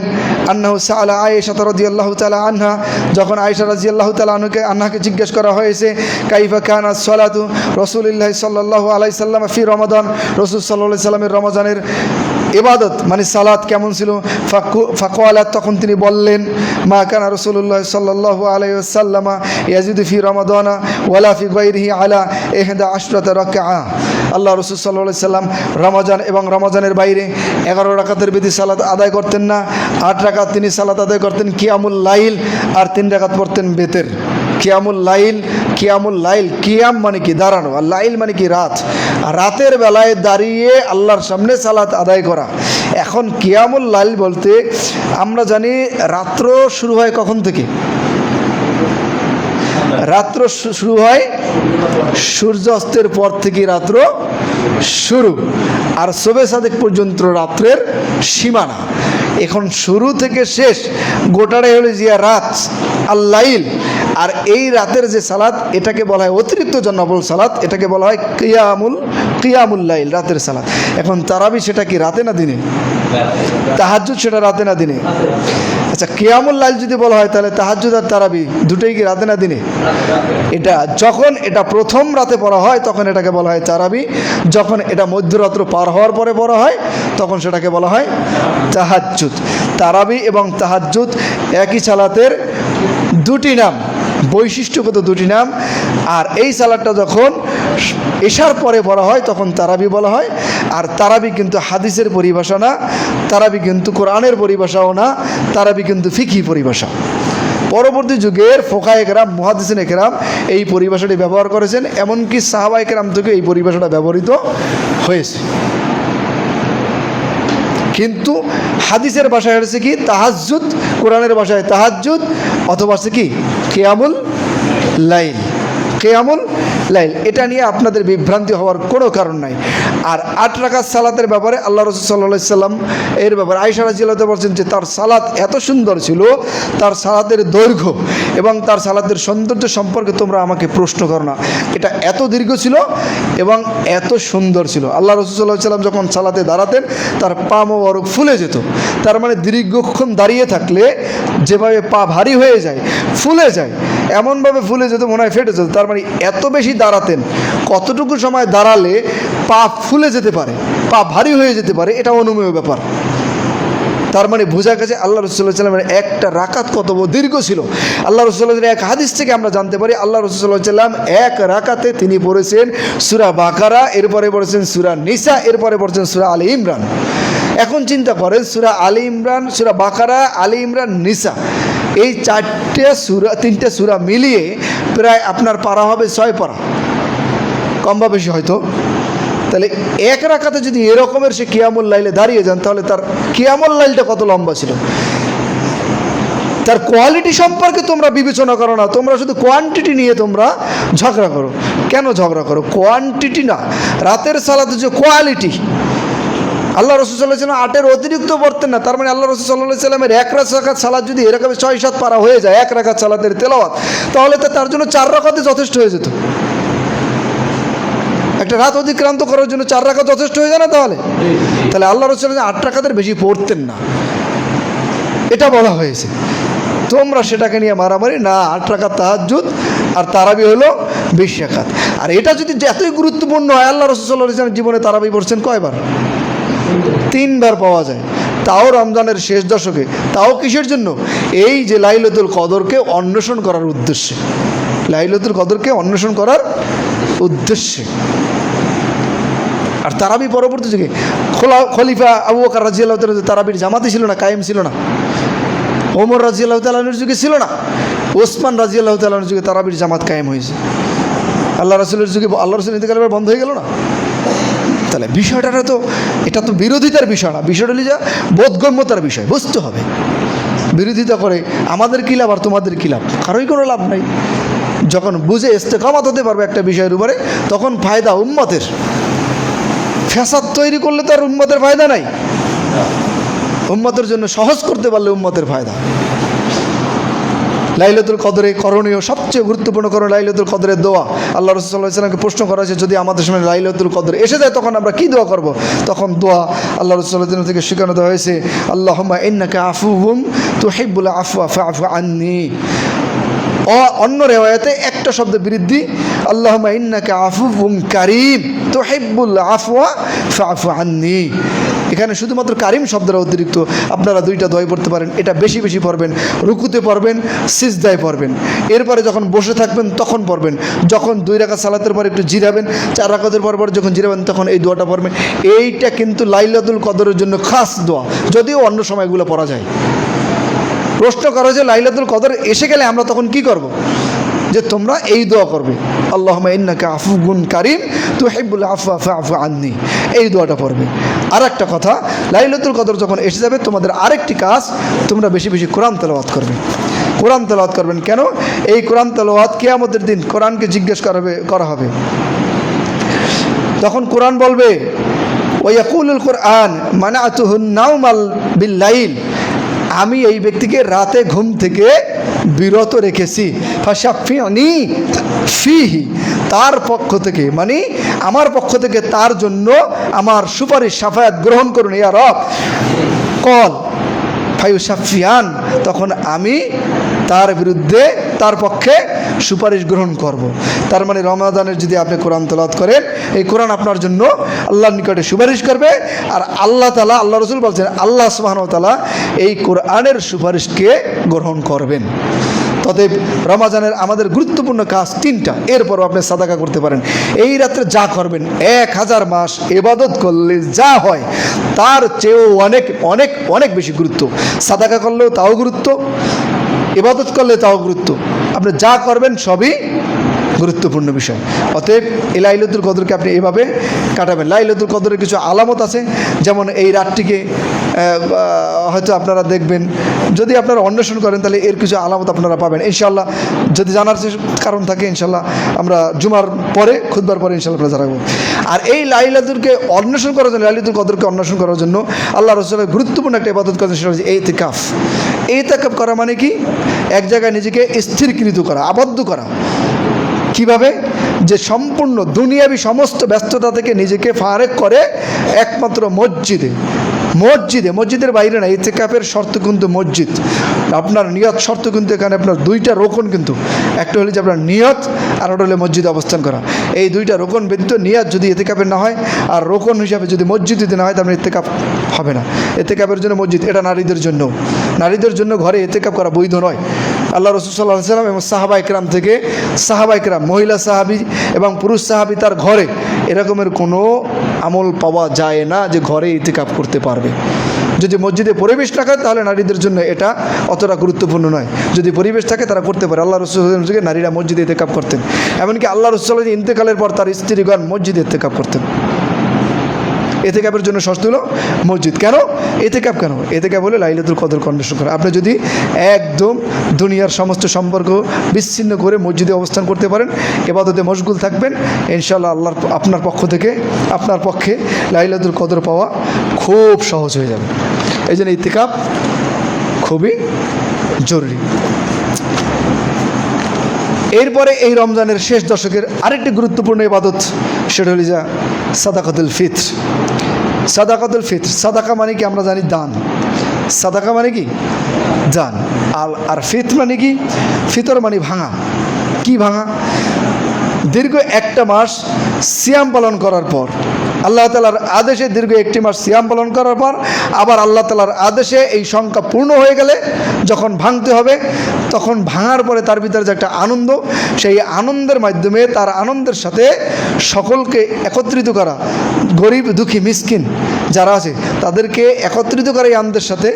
আন্নাহু সাআলা আয়েশা রাদিয়াল্লাহু তাআলা আনহা, যখন আয়েশা রাদিয়াল্লাহু তাআলা আনহাকে জিজ্ঞেস করা হয়েছে কাইফা কানাত সালাতু রাসূলিল্লাহি সাল্লাল্লাহু আলাইহি সাল্লাম ফি রমাদান, রসুল সাল্লাল্লাহু আলাইহি সাল্লামের রমজানের ইবাদত মানে সালাত কেমন ছিল, ফাকালাত, তখন তিনি বললেন মা কানা রাসূলুল্লাহ সাল্লাল্লাহু আলাইহি ওয়াসাল্লাম ইয়াজিদু ফি রমাদানা ওয়ালা ফি গায়রিহি আলা 11 রাকাআ। আল্লাহ রাসূল সাল্লাল্লাহু আলাইহি সাল্লাম রমজান এবং রমজানের বাইরে 11 রাকাতের বেশি সালাত আদায় করতেন না। 8 রাকাত তিনি সালাত আদায় করতেন কিয়ামুল লাইল, আর 3 রাকাত পড়তেন বেতের। কিয়ামুল লাইল, কিয়াম মানে কি দাঁড়ানো, আর লাইল মানে কি রাত। আর রাতের বেলায় দাঁড়িয়ে আল্লাহর সামনে সালাত আদায় করা। এখন কিয়ামুল লাইল বলতে আমরা জানি রাত্র শুরু হয় কখন থেকে? রাত্র শুরু হয় সূর্য অস্তের পর থেকে রাত্র শুরু, আর শবে সাদেক পর্যন্ত রাত্রের সীমানা। এখন শুরু থেকে শেষ গোটাটাই হলো জিয়া রাত আল লাইল। আর এই রাতের যে সালাত এটাকে বলা হয় অতিরিক্ত নফল সালাত, এটাকে বলা হয় কিয়ামুল লাইল, রাতের সালাত। এখন তারাবি সেটা কি রাতে না দিনে? তাহাজ্জুদ সেটা রাতে না দিনে? আচ্ছা, কিয়ামুল লাইল যদি বলা হয় তাহলে তাহাজ্জুদ আর তারাবি দুটোই কি রাতে না দিনে? এটা যখন এটা প্রথম রাতে পড়া হয় তখন এটাকে বলা হয় তারাবি, যখন এটা মধ্যরাত্র পার হওয়ার পরে পড়া হয় তখন সেটাকে বলা হয় তাহাজ্জুদ। তারাবি এবং তাহাজ্জুদ একই সালাতের দুটি নাম, বৈশিষ্ট্যগত দুটি নাম। আর এই সালাতটা যখন এশার পরে পড়া হয় তখন তারাবি বলা হয়। আর তারাবি কিন্তু হাদিসের পরিভাষা না, তারাবি কিন্তু কোরআনের পরিভাষাও না, তারাবি কিন্তু ফিকহি পরিভাষা। পরবর্তী যুগের ফোকায়ে কেরাম, মুহাদ্দিসিনে কেরাম এই পরিভাষাটি ব্যবহার করেছেন, এমনকি সাহাবায়ে কেরাম থেকে এই পরিভাষাটা ব্যবহৃত হয়েছে। কিন্তু হাদিসের ভাষায় হচ্ছে কি তাহাজ্জুদ, কোরআনের ভাষায় তাহাজ্জুদ, অথবা হচ্ছে কি কিয়ামুল লাইল। কিয়ামুল লাইল এটা নিয়ে আপনাদের বিভ্রান্তি হওয়ার কোনো কারণ নাই। আর 8 রাকাত সালাতের ব্যাপারে আল্লাহ রাসূল সাল্লাল্লাহু আলাইহি সাল্লাম এর ব্যাপারে আয়েশা রাদিয়াল্লাহু তাআলা বলছেন যে তার সালাত এত সুন্দর ছিল, তার সালাতের দৈর্ঘ্য এবং তার সালাতের সৌন্দর্য সম্পর্কে তোমরা আমাকে প্রশ্ন করো না। এটা এত দীর্ঘ ছিল এবং এত সুন্দর ছিল। আল্লাহ রাসূল সাল্লাল্লাহু আলাইহি সাল্লাম যখন সালাতে দাঁড়াতেন তার পা মোবারক ফুলে যেত। তার মানে দীর্ঘক্ষণ দাঁড়িয়ে থাকলে যেভাবে পা ভারী হয়ে যায়, ফুলে যায়, এমনভাবে ফুলে যেত মনে হয় ফেটে যেত। তার মানে এত বেশি দাঁড়াতেন, কতটুকু সময় দাঁড়ালে পা ফুলে যেতে পারে, পা ভারী হয়ে যেতে পারে, এটা অনুমেয় ব্যাপার। তার মানে বোঝা গেছে আল্লাহ রাসূল সাল্লাল্লাহু আলাইহি ওয়াসাল্লামের একটা রাকাত কত দীর্ঘ ছিল। আল্লাহ রাসূল সাল্লাল্লাহু আলাইহি ওয়াসাল্লাম এক হাদিস থেকে আমরা জানতে পারি আল্লাহ রাসূল সাল্লাল্লাহু আলাইহি ওয়াসাল্লাম এক রাকাতে তিনি পড়েছেন সূরা বাকারা, এরপরে পড়েছেন সূরা নিসা, এরপরে পড়েছেন সূরা আলী ইমরান। এখন চিন্তা করেন সূরা আলী ইমরান, সূরা বাকারা, আলী ইমরান, নিসা, এই তিনটে সূরা মিলিয়ে প্রায় আপনার পারা হবে 6 পারা, কম বা বেশি হয়তো। তাহলে এক রাকাতে যদি এরকমের সে কিয়ামুল লাইলে দাঁড়িয়ে যান তাহলে তার কিয়ামুল লাইলটা কত লম্বা ছিল। তার কোয়ালিটি সম্পর্কে তোমরা বিবেচনা করো না, তোমরা শুধু কোয়ান্টিটি নিয়ে তোমরা ঝগড়া করো। কেন ঝগড়া করো? কোয়ান্টিটি না, রাতের সালাতে যে কোয়ালিটি। আল্লাহ রাসূল সাল্লাল্লাহু আলাইহি ওয়াসাল্লাম 8-এর অতিরিক্ত পড়তেন না। তার মানে আল্লাহ রাসূল সাল্লাল্লাহু আলাইহি ওয়াসাল্লামের এক রাকাত সালাত যদি এরকম 6-7 পারা হয়ে যায় এক রাকাত সালাতের তেলাওয়াত, তাহলে তো তার জন্য 4 রাকাতই যথেষ্ট হয়ে যেত। একটা রাত অতিক্রান্ত করার জন্য 4 রাকাত যথেষ্ট হয়ে যায় না? তাহলে আল্লাহ রাসূল 8 রাকাতের বেশি পড়তেন না, এটা বলা হয়েছে। তোমরা সেটাকে নিয়ে মারামারি না, 8 রাকাত তাহাজ্জুদ আর তারাবি হলো 20 রাকাত। আর এটা যদি এতই গুরুত্বপূর্ণ হয়, আল্লাহ রাসূল সাল্লাল্লাহু আলাইহি ওয়াসাল্লাম জীবনে তারাবি পড়ছেন কয়বার? 3 বার পাওয়া যায়, তাও রমজানের শেষ দশকে। তাও কিসের জন্য? এই যে লাইলাতুল কদরকে অন্বেষণ করার উদ্দেশ্যে, লাইলাতুল কদরকে অন্বেষণ করার উদ্দেশ্যে। আর তারাবি পরবর্তী যুগে খলিফা আবু বকর রাদিয়াল্লাহু তাআলা তারাবির জামাতি ছিল না, কায়েম ছিল না। ওমর রাদিয়াল্লাহু তাআলার যুগে ছিল না, ওসমান রাদিয়াল্লাহু তাআলার যুগে তারাবির জামাত কায়েম হয়েছে। আল্লাহ রাসূলের যুগে আল্লাহ রাসূল ইন্তেকালের বন্ধ হয়ে গেল না? তাহলে বিষয়টা তো এটা তো বিরোধিতার বিষয় না, বিষয়টা হলে যা বোধগম্যতার বিষয়, বুঝতে হবে। বিরোধিতা করে আমাদের কী লাভ আর তোমাদের কী লাভ? কারোই কোনো লাভ নাই। যখন বুঝে ইস্তেকামত হতে পারবে একটা বিষয়ের উপরে, তখন ফায়দা উম্মতের। ফ্যাসাদ তৈরি করলে তো আর উম্মতের ফায়দা নাই। উম্মতের জন্য সহজ করতে পারলে উম্মতের ফায়দা। লাইলাতুল কদরে করণীয় সবচেয়ে গুরুত্বপূর্ণ করণ লাইলাতুল কদরের দোয়া। আল্লাহ রাসূল সাল্লাল্লাহু আলাইহি ওয়াসাল্লামকে প্রশ্ন করা হয়েছে, যদি আমাদের সামনে লাইলাতুল কদর এসে যায় তখন আমরা কি দোয়া করব? তখন দোয়া আল্লাহ রাসূল সাল্লাল্লাহু আলাইহি ওয়াসাল্লাম থেকে শেখানো দেওয়া হয়েছে, আল্লাহুম্মা ইন্নাকা আফুউন তুহিব্বুল আফওয়া ফা'ফু আন্নি। অন্য রেওয়ায়াতে একটা শব্দ বৃদ্ধি, আল্লাহুম্মা ইন্নাকা আফুউন কারীম তুহিব্বুল আফওয়া ফা'ফু আন্নি। এখানে শুধুমাত্র কারিম শব্দের অতিরিক্ত আপনারা 2টা দোয়া পড়তে পারেন। এটা বেশি বেশি পড়বেন, রুকুতে পড়বেন, সিজদায় পড়বেন, এরপরে যখন বসে থাকবেন তখন পড়বেন, যখন 2 রাকাত সালাতের পর একটু জিরাবেন, 4 রাকাতের পর যখন জিরাবেন তখন এই দোয়াটা পড়বেন। এইটা কিন্তু লাইলাতুল কদরের জন্য খাস দোয়া, যদিও অন্য সময়গুলো পড়া যায়। প্রশ্ন করা হয়েছে লাইলাতুল কদর এসে গেলে আমরা তখন কি করব? যে তোমরা এই দোয়া করবে, আল্লাহুম্মা ইন্নাকা আফুউন কারীম তুহিব্বুল আফওয়া ফা'ফু আন্নি, এই দোয়াটা পড়বে। আর একটা কথা, লাইলাতুল কদর যখন এসে যাবে তোমাদের আরেকটি কাজ, তোমরা বেশি বেশি কোরআন তেলাওয়াত করবে। কোরআন তেলাওয়াত করবেন কেন? এই কোরআন তেলাওয়াত কিয়ামতের দিন কোরআনকে জিজ্ঞেস করা হবে। তখন কোরআন বলবে, ওয়া ইয়াকুলুল কোরআন মানাতুহুন নাওমাল বিল লাইল, আমি এই ব্যক্তিকে রাতে ঘুম থেকে বিরত রেখেছি, ফাশাফিউনি ফিহি, তার পক্ষ থেকে, মানে আমার পক্ষ থেকে তার জন্য আমার সুপারিশ শাফায়াত গ্রহণ করুন ইয়া রব। কল ফায়ুশাফিয়ান, তখন আমি তার বিরুদ্ধে তার পক্ষে সুপারিশ গ্রহণ করব। তার মানে রমাদানের যদি আপনি কোরআন তেলাওয়াত করেন, এই কোরআন আপনার জন্য আল্লাহর নিকটে সুপারিশ করবে। আর আল্লাহ তাআলা, আল্লাহ রাসূল বলছেন, আল্লাহ সুবহানাহু ওয়া তাআলা এই কোরআনের সুপারিশকে গ্রহণ করবেন। অতএব রমাজানের আমাদের গুরুত্বপূর্ণ কাজ 3টা। এরপরও আপনি সাদাকা করতে পারেন। এই রাত্রে যা করবেন 1000 মাস ইবাদত করলে যা হয় তার চেয়েও অনেক অনেক অনেক বেশি গুরুত্ব। সাদাকা করলেও তাও গুরুত্ব, ইবাদত করলে তাও গুরুত্ব। আপনি যা করবেন সবই গুরুত্বপূর্ণ বিষয়। অতএব এই লাইলাতুল কদরকে আপনি এইভাবে কাটাবেন। লাইলাতুল কদরের কিছু আলামত আছে, যেমন এই রাতটিকে হয়তো আপনারা দেখবেন, যদি আপনারা অন্বেষণ করেন তাহলে এর কিছু আলামত আপনারা পাবেন ইনশাআল্লাহ। যদি জানার কারণ থাকে ইনশাআল্লাহ আমরা জুমার পরে, খুতবার পরে ইনশাআল্লাহ আমরা জানাবো। আর এই লাইলাতুলকে অন্বেষণ করার জন্য, লাইলাতুল কদরকে অন্বেষণ করার জন্য আল্লাহ রাসূলের গুরুত্বপূর্ণ একটা ইবাদত করেন, সেটা হচ্ছে ইতিকাফ। ইতিকাফ করা মানে কি? এক জায়গায় নিজেকে স্থিরকৃত করা, আবদ্ধ করা। কিভাবে? যে সম্পূর্ণ দুনিয়াবি সমস্ত ব্যস্ততা থেকে নিজেকে ফারেক করে একমাত্র মসজিদে, মসজিদের বাইরে না। ইতিকাফের শর্ত কিন্তু মসজিদ। আপনার নিয়ত শর্ত কিন্তু এখানে আপনার দুইটা রোকন, কিন্তু একটা হলো যে আপনার নিয়ত, আর ওটা হলো মসজিদে অবস্থান করা। এই দুইটা রোকন ব্যতীত নিয়ত যদি ইতিকাফের না হয় আর রোকন হিসাবে যদি মসজিদে না হয়, তাহলে ইতিকাফ হবে না। ইতিকাফের জন্য মসজিদ, এটা নারীদের জন্য ঘরে ইতিকাফ করা বৈধ নয়। আল্লাহ রাসূল সাল্লাল্লাহু আলাইহি ওয়াসাল্লাম এবং সাহাবায়ে কেরাম থেকে সাহাবায়ে কেরাম, মহিলা সাহাবী এবং পুরুষ সাহাবী তার ঘরে এরকমের কোনো আমল পাওয়া যায় না যে ঘরে ইতিকাফ করতে পারবে। যদি মসজিদে পরিবেশ থাকে তাহলে নারীদের জন্য এটা অতটা গুরুত্বপূর্ণ নয়। যদি পরিবেশ থাকে তারা করতে পারে। আল্লাহ রাসূল সাল্লাল্লাহু আলাইহি ওয়াসাল্লাম নারীরা মসজিদে ইতিকাফ করতেন। এমনকি আল্লাহ রাসূল সাল্লাল্লাহু আলাইহি ওয়াসাল্লাম ইন্তেকালের পর তার স্ত্রীগণ মসজিদে ইতিকাফ করতেন। ইতিকাফের জন্য শর্ত হলো মসজিদ। কেন ইতিকাফ? কেন ইতিকাফ হলো লাইলাতুল কদর অন্বেষণ করা। আপনি যদি একদম দুনিয়ার সমস্ত সম্পর্ক বিচ্ছিন্ন করে মসজিদে অবস্থান করতে পারেন, ইবাদতে মশগুল থাকবেন, ইনশাআল্লাহ আল্লাহর আপনার পক্ষে লাইলাতুল কদর পাওয়া খুব সহজ হয়ে যাবে। এই জন্য ইতিকাফ খুবই জরুরি। এরপরে এই রমজানের শেষ দশকের আরেকটি গুরুত্বপূর্ণ ইবাদত, সেটা হলো যা সাদাকাতুল ফিত্র। সাদাকাতুল ফিত্র, সাদাকা মানে কি আমরা জানি দান। সাদাকা মানে কি দান। আর ফিত্র মানে কি? ফিতর মানে ভাঙা। কি ভাঙা? দীর্ঘ একটা মাস সিয়াম পালন করার পর, আল্লাহ তাআলার আদেশে দীর্ঘ একটি মাস সিয়াম পালন করার পর আবার আল্লাহ তাআলার আদেশে এই সংখ্যা পূর্ণ হয়ে গেলে যখন ভাঙতে হবে, তখন ভাঙার পরে তার ভিতরে যে একটা আনন্দ, সেই আনন্দের মাধ্যমে তার আনন্দের সাথে সকলকে একত্রিত করা, গরিব দুঃখী মিসকিন যারা আছে তাদেরকে একত্রিত করে এই আনন্দের সাথে,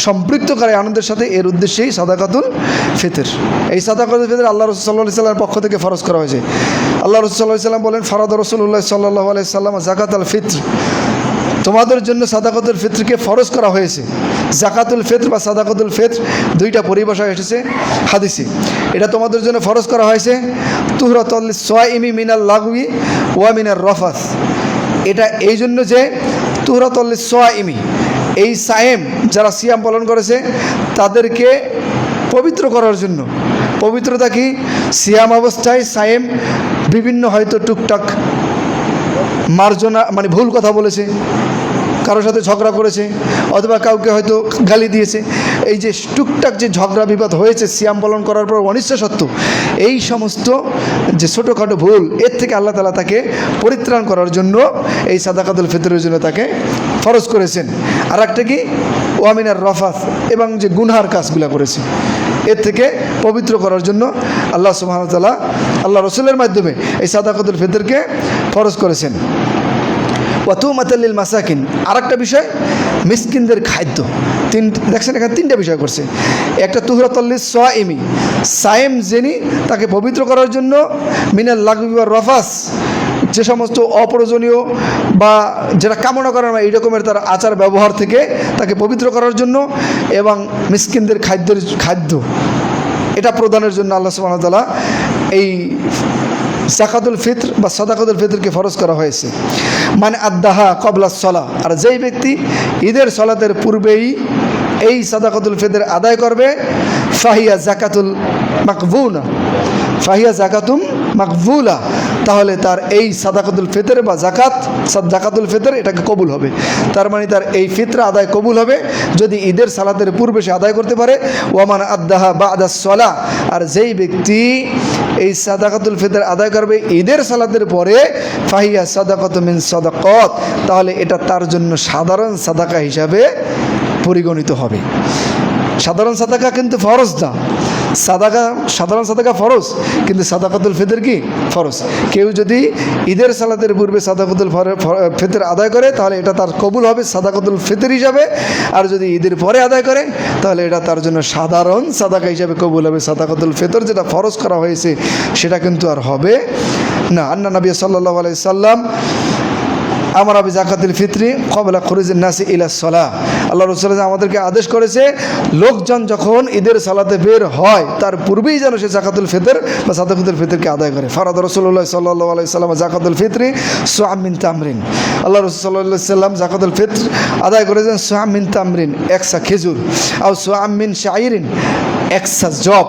সম্পৃক্ত করে আনন্দের সাথে, এর উদ্দেশ্যেই সাদাকাতুল ফিতর। এই সাদাকাতুল ফিতর আল্লাহ রাসূল সাল্লাল্লাহু আলাইহি ওয়াসাল্লামের পক্ষ থেকে ফরজ করা হয়েছে। আল্লাহ রাসূল সাল্লাল্লাহু আলাইহি ওয়াসাল্লাম বলেন, ফারাদ রাসূলুল্লাহ সাল্লাল্লাহু আলাইহি ওয়াসাল্লাম যাকাতুল ফিতর, তোমাদের জন্য সাদাকাতুল ফিতরকে ফরজ করা হয়েছে। যাকাতুল ফিতর বা সাদাকাতুল ফিতর দুইটা পরিভাষা এসেছে হাদিসে। এটা তোমাদের জন্য ফরজ করা হয়েছে তুহরাতুল লিস-সাইমি মিনাল লাগওয়ি ওয়া মিনার রাফাস। এটা এই জন্য যে তুহরাতুল লিস-সাইমি, এই সায়েম যারা সিয়াম পালন করেছে তাদেরকে পবিত্র করার জন্য। পবিত্রতা কি? সিয়াম অবস্থায় সায়েম বিভিন্ন হয়তো টুকটাক মার্জনা মানে ভুল কথা বলেছে, কারোর সাথে ঝগড়া করেছে, অথবা কাউকে হয়তো গালি দিয়েছে, এই যে টুকটাক যে ঝগড়া বিবাদ হয়েছে সিয়াম পালন করার পর অনিচ্ছা সত্ত্বেও, এই সমস্ত যে ছোটোখাটো ভুল, এর থেকে আল্লাহ তাআলা তাকে পরিত্রাণ করার জন্য এই সাদাকাতুল ফিতরের জন্য তাকে ফরজ করেছেন। আর একটা কি? ওয়ামিনার রফাত, এবং যে গুনহার কাজগুলো করেছে এর থেকে পবিত্র করার জন্য আল্লাহ সুবহানাহু ওয়া তাআলা আল্লাহ রাসূলের মাধ্যমে এই সাদাকাতুল ফিতরকে ফরজ করেছেন। ওয়াতুমাতাল লিল মাসাকিন, আরেকটা বিষয় মিসকিনদের খাদ্য। দেখছেন এখানে তিনটা বিষয় করছে। একটা তুহরাতুল লিস-সাইমি, সায়েম যিনি তাকে পবিত্র করার জন্য, মিনাল লাগবি ওয়ার রাফাস, যে সমস্ত অপ্রয়োজনীয় বা যেটা কামনা করার না এই রকমের তার আচার ব্যবহার থেকে তাকে পবিত্র করার জন্য, এবং মিসকিনদের খাদ্য এটা প্রদানের জন্য আল্লাহ সুবহানাহু ওয়া তাআলা এই যাকাতুল ফিতর বা সাদাকাতুল ফিতরকে ফরজ করা হয়েছে। মানে আদ্দাহা কবলা সলা, আর যেই ব্যক্তি ঈদের সলাতের পূর্বেই এই সাদাকাতুল ফিতর আদায় করবে, ফাহিয়া যাকাতুল মাকবুলা, ফাহিয়া যাকাতুম মাকবুলা, তাহলে তার এই সাদাকাতুল ফিতর বা যাকাতুল ফিতর এটাকে কবুল হবে। তার মানে তার এই ফিতরা আদায় কবুল হবে যদি ঈদের সালাতের পূর্বে সে আদায় করতে পারে। ওয়ামান আদ্দাহা বা'দা সলা, আর যেই ব্যক্তি এই সাদাকাতুল ফিতর আদায় করবে ঈদের সালাতের পরে, ফাহিয়া সাদাকাতু মিন সাদাকাত, তাহলে এটা তার জন্য সাধারণ সাদাকা হিসাবে পরিগণিত হবে। সাধারণ সাদাকা কিন্তু ফরজ না। সাধারণ সাদাকা ফরজ, কিন্তু সাদাকাতুল ফিতর কি ফরজ। কেউ যদি ঈদের সালাতের পূর্বে সাদাকাতুল ফিতর আদায় করে তাহলে এটা তার কবুল হবে সাদাকাতুল ফিতর হিসাবে, আর যদি ঈদের পরে আদায় করে তাহলে এটা তার জন্য সাধারণ সাদাকা হিসাবে কবুল হবে। সাদাকাতুল ফিতর যেটা ফরজ করা হয়েছে সেটা কিন্তু আর হবে না। আন্না নবী সাল্লাল্লাহু আলাইহি সাল্লাম আমরা বি যাকাতুল ফিতরি ক্বাবলা খুরুজিন নাসি ইলা সালাহ, আল্লাহ রাসূল আমাদেরকে আদেশ করেছে লোকজন যখন ঈদের সালাতে বের হয় তার পূর্বেই যেন সে যাকাতুল ফিতর বা সাদাকাতুল ফিতরকে আদায় করে। ফারাদ রাসূলুল্লাহ সাল্লাল্লাহু আলাইহি সাল্লাম যাকাতুল ফিতরি সুআম মিন তামরিন, আল্লাহ রাসূল সাল্লাল্লাহু আলাইহি সাল্লাম যাকাতুল ফিতর আদায় করেছেন সুআম মিন তামরিন, একসা খেজুর, আর সুআম মিন শাইরিন, একসা জব,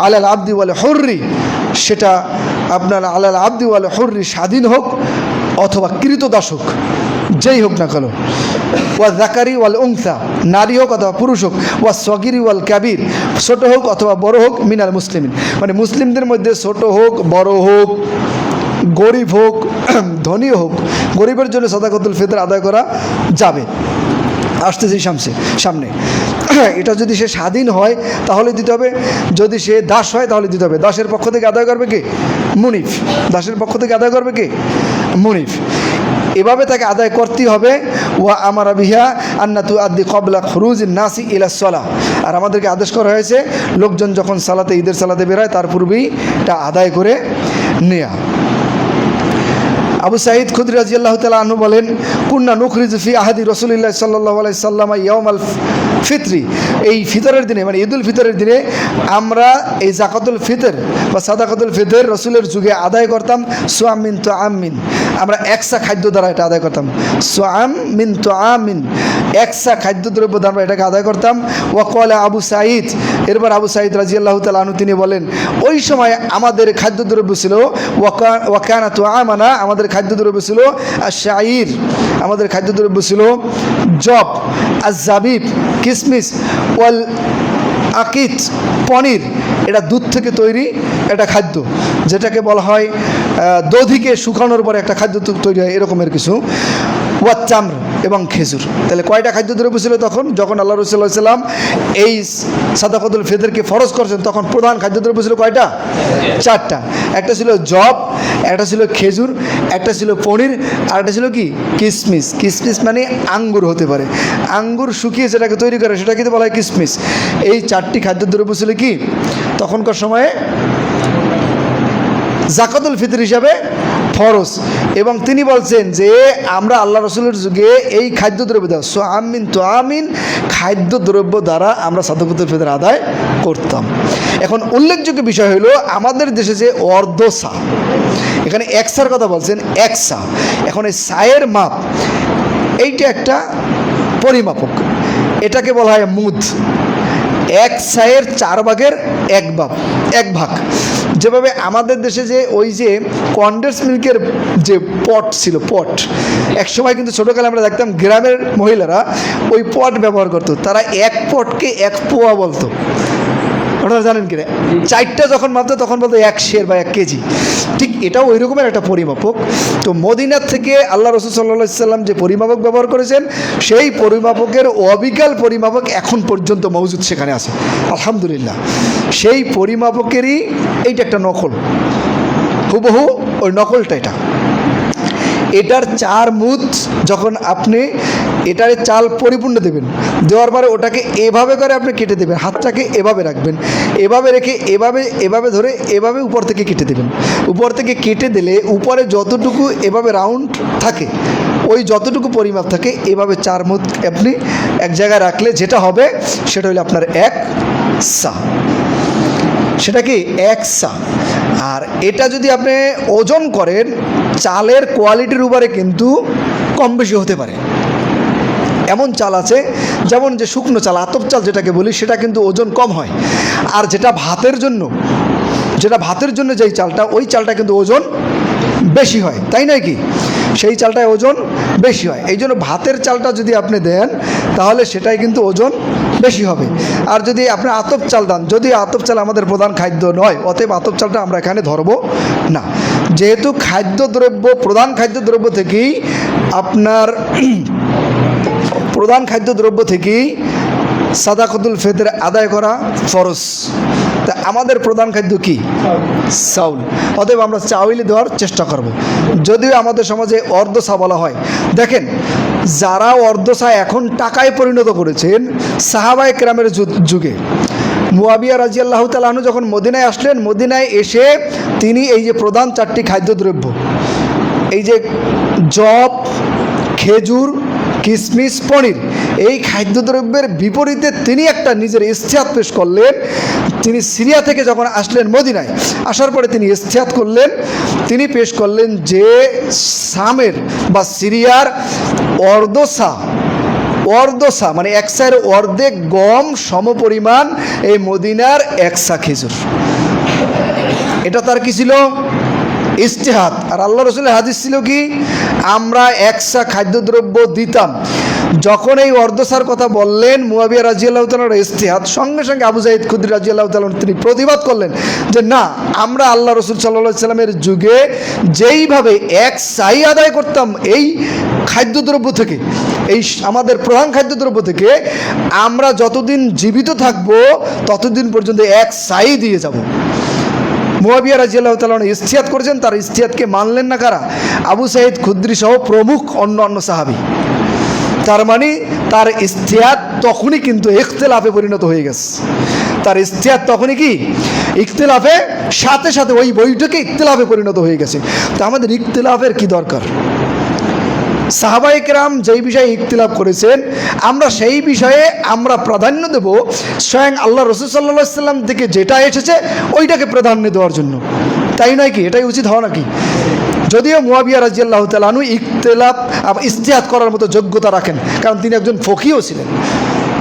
আলাল আবদি ওয়াল হুররি, সেটা আপনার আলাল আবদি ওয়াল হুররি স্বাধীন হোক অথবা কৃতদাস হোক, যেই হোক না কেন, ওয়া জাকারি ওয়াল উনসা, নারী হোক অথবা পুরুষ হোক, ওয়া সগিরি ওয়াল কাবির, ছোট হোক অথবা বড় হোক, মিনাল মুসলিমিন, মানে মুসলিমদের মধ্যে ছোট হোক বড় হোক, গরিব হোক ধনী হোক, গরিবের জন্য সাদাকাতুল ফিতর আদায় করা যাবে। আসতেছি সামনে। এটা যদি সে স্বাধীন হয় তাহলে দিতে হবে, যদি সে দাস হয় তাহলে দিতে হবে। দাসের পক্ষ থেকে আদায় করবে কে? মুনিফ। দাসের পক্ষ থেকে আদায় করবে কে? মুনিফ। এভাবে তাকে আদায় করতেই হবে। ওয়া আমারা বিহা আন্না তুআদ্দি ক্বাবলা খুরুজিন নাসি ইলা সালাহ, আর আমাদেরকে আদেশ করা হয়েছে লোকজন যখন সালাতে, ঈদের সালাতে বেরোয় তার পূর্বেই এটা আদায় করে নেয়া। আবু সাঈদ খুদরি রাদিয়াল্লাহু তাআলা আনহু বলেন, কুন্না নুখরিজু ফি আহাদি রাসূলিল্লাহ সাল্লাল্লাহু আলাইহি সাল্লাম ইয়াউমাল ফিতরি, এই ফিতরের দিনে মানে ঈদুল ফিতরের দিনে আমরা এই যাকাতুল ফিতর বা সাদাকাতুল ফিতর রসুলের যুগে আদায় করতাম। সোয়াম মিন তুআমিন, আমরা একসা খাদ্য দ্বারা এটা আদায় করতাম। সোয়াম মিন তুআমিন, একসা খাদ্যদ্রব্য দ্বারা এটাকে আদায় করতাম। ওয়া ক্বালা আবু সাঈদ, এরপর আবু সাঈদ রাদিয়াল্লাহু তাআলা আনহু তিনি বলেন, ওই সময় আমাদের খাদ্যদ্রব্য ছিল ওয়া কানা তুআমানা, আমাদের খাদ্যদ্রব্য ছিল আশ-শাঈর, আমাদের খাদ্যদ্রব্য ছিল জব, আজ-জাবিব কিসমিস, ওয়াল আকিত পনির, এটা দুধ থেকে তৈরি একটা খাদ্য, যেটাকে বলা হয় দধিকে শুকানোর পরে একটা খাদ্য তৈরি হয়, এরকমের কিছু। ওয়া চামর এবং খেজুর। তাহলে কয়টা খাদ্যদ্রব্য ছিল তখন? যখন আল্লাহ রাসূল সাল্লাল্লাহু আলাইহি ওয়াসাল্লাম এই সাদাকাতুল ফিতরকে ফরজ করেছেন তখন প্রধান খাদ্যদ্রব্য ছিল কয়টা? 4টা। একটা ছিল জব, একটা ছিল খেজুর, একটা ছিল পনির, আর একটা ছিল কি? কিসমিস। কিসমিস মানে আঙ্গুর হতে পারে, আঙ্গুর শুকিয়ে যেটাকে তৈরি করে সেটাকে বলা হয় কিসমিস। এই 4টি খাদ্যদ্রব্য ছিল কি তখনকার সময়ে যাকাতুল ফিতর হিসাবে ফরজ। এবং তিনি বলছেন যে আমরা আল্লাহ রসুলের যুগে এই খাদ্যদ্রব্য দ্বারা সোয়ামিন তুআমিন খাদ্যদ্রব্য দ্বারা আমরা সাদাকাতুল ফিতর আদায় করতাম। এখন উল্লেখযোগ্য বিষয় হলো আমাদের দেশে যে অর্ধসা, এখানে একসার কথা বলছেন, একসা। এখন এই সায়ের মাপ, এইটা একটা পরিমাপক, এটাকে বলা হয় মুদ। এক সায়ের 4 ভাগের 1 ভাগ। যেভাবে আমাদের দেশে যে ওই যে কনডেন্স মিল্কের যে পট ছিল, পট, এক সময় কিন্তু ছোটোকালে আমরা দেখতাম গ্রামের মহিলারা ওই পট ব্যবহার করতো, তারা এক পটকে 1 পোয়া বলতো। ওটা জানেন কিনা? 4টা যখন মাপতো তখন বলতো 1 সের বা 1 কেজি। ঠিক এটাও ওই রকমের একটা পরিমাপক। তো মদিনার থেকে আল্লাহ রাসূল সাল্লাল্লাহু আলাইহি সাল্লাম যে পরিমাপক ব্যবহার করেছেন সেই পরিমাপকের অবিকল পরিমাপক এখন পর্যন্ত মজুদ সেখানে আছে, আলহামদুলিল্লাহ। সেই পরিমাপকেরই এইটা একটা নকল, হুবহু ওই নকলটা এটা। এটার 4 মুদ যখন আপনি এটারে চাল পরিপূর্ণ দেবেন, দেওয়ার পরে ওটাকে এভাবে করে আপনি কেটে দেবেন, হাতটাকে এভাবে রাখবেন, এভাবে রেখে এভাবে ধরে এভাবে উপর থেকে কেটে দেবেন। উপর থেকে কেটে দিলে উপরে যতটুকু এভাবে রাউন্ড থাকে, ওই যতটুকু পরিমাপ থাকে এভাবে 4 মুদ আপনি এক জায়গায় রাখলে যেটা হবে সেটা হলো আপনার 1 সা। সেটা কি 1 সা। আর এটা যদি আপনি ওজন করেন, চালের কোয়ালিটির উপরে কিন্তু কম বেশি হতে পারে। এমন চাল আছে, যেমন যে শুকনো চাল, আতপ চাল যেটাকে বলি, সেটা কিন্তু ওজন কম হয়। আর যেটা ভাতের জন্য যেই চালটা, ওই চালটা কিন্তু ওজন বেশি হয়, তাই নয় কি? সেই চালটায় ওজন বেশি হয়। এই জন্য ভাতের চালটা যদি আপনি দেন তাহলে সেটাই কিন্তু ওজন বেশি হবে। আর যদি আপনি আতপ চাল দেন, যদি আতপ চাল আমাদের প্রধান খাদ্য নয়, অতএব আতপ চালটা আমরা এখানে ধরবো না। যেহেতু প্রধান খাদ্যদ্রব্য থেকেই আপনার সাদাকাতুল ফিতর আদায় করা ফরজ। তা আমাদের প্রধান খাদ্য কি? চাউল। অতএব আমরা চাউলই দেওয়ার চেষ্টা করব। যদিও আমাদের সমাজে অর্ধসা বলা হয়। দেখেন, যারা অর্ধসা এখন টাকায় পরিণত করেছেন, সাহাবায়ে কেরামের যুগে মুয়াবিয়া রাদিয়াল্লাহু তাআলা আনহু যখন মদিনায় আসলেন, মদিনায় এসে তিনি এই যে প্রধান 4টি খাদ্যদ্রব্য, এই যে জব, খেজুর, কিসমিস, পনির, এই খাদ্যদ্রব্যের বিপরীতে তিনি একটা নিজের ইস্তেহাদ পেশ করলেন। তিনি সিরিয়া থেকে যখন আসলেন মদিনায়, আসার পরে তিনি ইস্তেহাদ করলেন, তিনি পেশ করলেন যে শামের বা সিরিয়ার অর্ধসা মানে 1 সায়ের অর্ধেক গম সমপরিমাণ এই মদিনার 1 সা খেজুর। এটা তার কি ছিল? ইস্তেহাদ। আর আল্লাহ রসুলের হাদিস ছিল কি? আমরা 1 সা খাদ্যদ্রব্য দিতাম, যখন এই অর্ধসার কথা বললেন মুয়াবিয়া রাদিয়াল্লাহু তাআলার ইজতিহাদ, সঙ্গে সঙ্গে আবু সাঈদ খুদরি রাদিয়াল্লাহু তাআলা তিনি প্রতিবাদ করলেন যে না, আমরা আল্লাহ রসুল সাল্লাল্লাহু আলাইহি সাল্লামের যুগে যেইভাবে এক সাই আদায় করতাম এই খাদ্যদ্রব্য থেকে, এই আমাদের প্রধান খাদ্যদ্রব্য থেকে, আমরা যতদিন জীবিত থাকব ততদিন পর্যন্ত এক সাই দিয়ে যাব। মুয়াবিয়া রাদিয়াল্লাহু তাআলা ইজতিহাদ করেছেন, তার ইজতিহাদকে মানলেন না কারা? আবু সাঈদ খুদরি সহ প্রমুখ অন্য সাহাবী। তার মানে তার ইজতিহাদ তখনই কিন্তু ইখতিলাফে পরিণত হয়ে গেছে। তার ইজতিহাদ তখনই কি ইখতিলাফে, সাথে সাথে ওই বইটাকে ইখতিলাফে পরিণত হয়ে গেছে। তো আমাদের ইখতিলাফের কি দরকার? সাহাবায়ে কেরাম যেই বিষয়ে ইখতিলাফ করেছেন, আমরা সেই বিষয়ে আমরা প্রাধান্য দেব স্বয়ং আল্লাহ রসুল সাল্লাল্লাহু আলাইহি সাল্লাম থেকে যেটা এসেছে ওইটাকে প্রাধান্য দেওয়ার জন্য, তাই নয় কি? এটাই উচিত হওয়া নাকি? যদিও মুয়াবিয়া রাদিয়াল্লাহু তাআলা আনহু ইখতিলাফ ইজতিহাদ করার মতো যোগ্যতা রাখেন, কারণ তিনি একজন ফকিহও ছিলেন,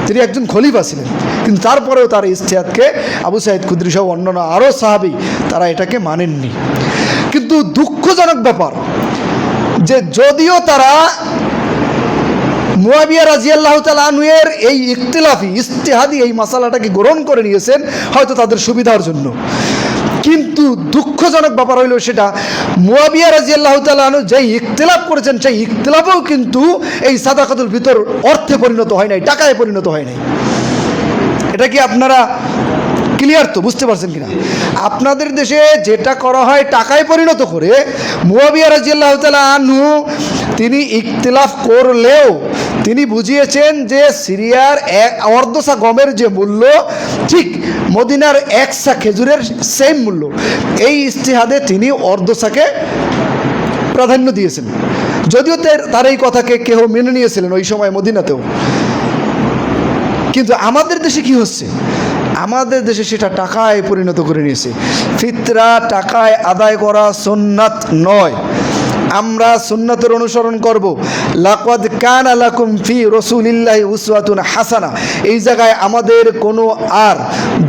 তিনি একজন খলিফা ছিলেন, কিন্তু তারপরেও তার ইজতিহাদকে আবু সাঈদ খুদরি সহ অন্যান্য আরও সাহাবী তারা এটাকে মানেননি। কিন্তু দুঃখজনক ব্যাপার যে যদিও তারা মুয়াবিয়া রাদিয়াল্লাহু তাআলা আনহু এর এই ইখতিলাফি ইজতিহাদি এই মাসালাটাকে গ্রহণ করে নিয়েছেন হয়তো তাদের সুবিধার জন্য, কিন্তু দুঃখজনক ব্যাপার হইল সেটা মুয়াবিয়া রাদিয়াল্লাহু তাআলা আনহু যেই ইখতিলাফ করেছেন সেই ইখতিলাফও কিন্তু এই সাদাকাতুল ফিতর অর্থে পরিণত হয় নাই, টাকায় পরিণত হয় নাই। এটা কি আপনারা ক্লিয়ার তো? বুঝতে পারছেন কিনা? আপনাদের দেশে যেটা করা হয় টাকায় পরিণত করে, মুয়াবিয়া রাদিয়াল্লাহু তাআলা আনহু তিনি ইখতিলাফ করলেও তিনি বুঝিয়েছেন যে সিরিয়ার অর্ধসা গমের যে মূল্য ঠিক মদিনার একসা খেজুরের সেম মূল্য। এই ইজতিহাদে তিনি অর্ধসাকে প্রাধান্য দিয়েছেন, যদিও তার এই কথাকে কেউ মেনে নিয়েছিলেন ওই সময় মদিনাতেও। কিন্তু আমাদের দেশে কি হচ্ছে? আমাদের দেশে সেটা টাকায় পরিণত করে নিয়েছে। ফিতরা টাকায় আদায় করা সুন্নাত নয়, আমরা সুন্নাতের অনুসরণ করব। লাকাদ কানা লাকুম ফি রাসূলিল্লাহি উসওয়াতুন হাসানা, এই জায়গায় আমাদের কোনো আর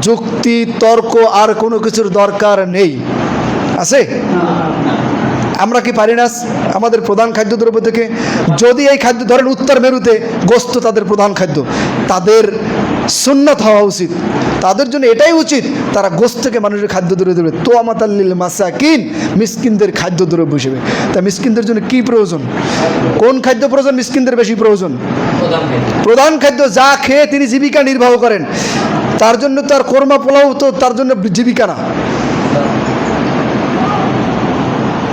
যুক্তি তর্ক আর কোনো কিছুর দরকার নেই। আছে? আমরা কি পারি না আমাদের প্রধান খাদ্যদ্রব্য থেকে, যদি এই খাদ্য ধরেন উত্তর মেরুতে গোস্ত তাদের প্রধান খাদ্য, তাদের সুন্নাত হওয়া উচিত, তাদের জন্য এটাই উচিত তারা গোস্ত থেকে মানুষের খাদ্যদ্রব্য দেবে, তোয়ামাতাল লিল মাসাকিন, মিসকিনদের খাদ্যদ্রব্য হিসেবে। তা মিসকিনদের জন্য কি প্রয়োজন? কোন খাদ্য প্রয়োজন? মিসকিনদের বেশি প্রয়োজন প্রধান খাদ্য, যা খেয়ে তিনি জীবিকা নির্বাহ করেন। তার জন্য তার কোরমা পোলাও তো তার জন্য জীবিকা না,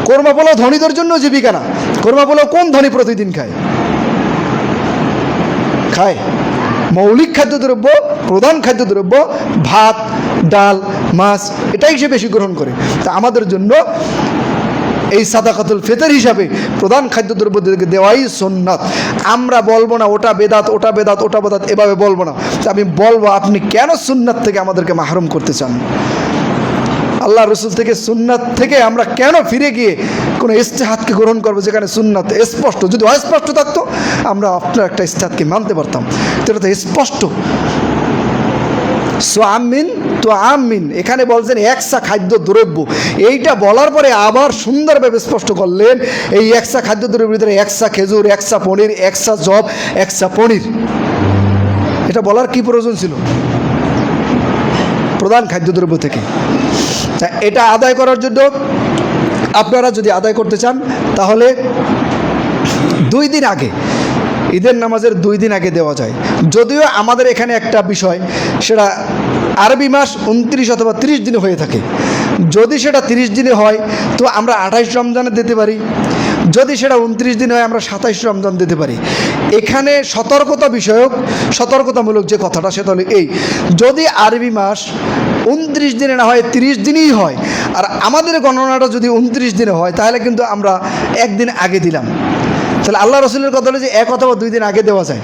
কোরমা পোলাও ধনীদের জন্য জীবিকা না। কোরমা পোলাও কোন ধনী প্রতিদিন খায়? মৌলিক খাদ্যদ্রব্য, প্রধান খাদ্যদ্রব্য ভাত, ডাল, মাছ, এটাই সে বেশি গ্রহণ করে। তা আমাদের জন্য এই সাদাকাতুল ফিতর হিসাবে প্রধান খাদ্যদ্রব্য দেওয়াই সুন্নাত। আমরা বলবো না ওটা বেদাত, ওটা বেদাত, ওটা বেদাত, এভাবে বলবো না। আমি বলবো আপনি কেন সুন্নাত থেকে আমাদেরকে মাহরুম করতে চান? আল্লাহ রসুল থেকে সুন্নাত থেকে আমরা কেন ফিরে গিয়ে কোনো ইজতিহাদকে গ্রহণ করবো যেখানে সুন্নাত স্পষ্ট? যদি অস্পষ্ট থাকতো আমরা আপনার একটা ইজতিহাদকে মানতে পারতাম, এটা তো স্পষ্ট। সো আমিন তো আমিন, এখানে বলছেন একসা খাদ্য দ্রব্য, এইটা বলার পরে আবার সুন্দরভাবে স্পষ্ট করলেন এই একসা খাদ্য দ্রব্যের ভিতরে একসা খেজুর, একসা পনির, একসা জব, একসা পনির। এটা বলার কি প্রয়োজন ছিল? প্রধান খাদ্যদ্রব্য থেকে। এটা আদায় করার জন্য আপনারা যদি আদায় করতে চান তাহলে 2 দিন আগে, ঈদের নামাজের 2 দিন আগে দেওয়া যায়। যদিও আমাদের এখানে একটা বিষয়, সেটা আরবি মাস 29 অথবা 30 দিনে হয়ে থাকে। যদি সেটা 30 দিনে হয় তো আমরা 28 রমজানে দিতে পারি, যদি সেটা 29 দিন হয় আমরা 27 রমজান দিতে পারি। এখানে সতর্কতা বিষয়ক, সতর্কতামূলক যে কথাটা সেটা হলো এই, যদি আরবি মাস 29 দিনে না হয় 30 দিনই হয়, আর আমাদের গণনাটা যদি 29 দিনে হয় তাহলে কিন্তু আমরা 1 দিন আগে দিলাম। তাহলে আল্লাহ রসুলের কথা হলো যে 1 অথবা 2 দিন আগে দেওয়া যায়।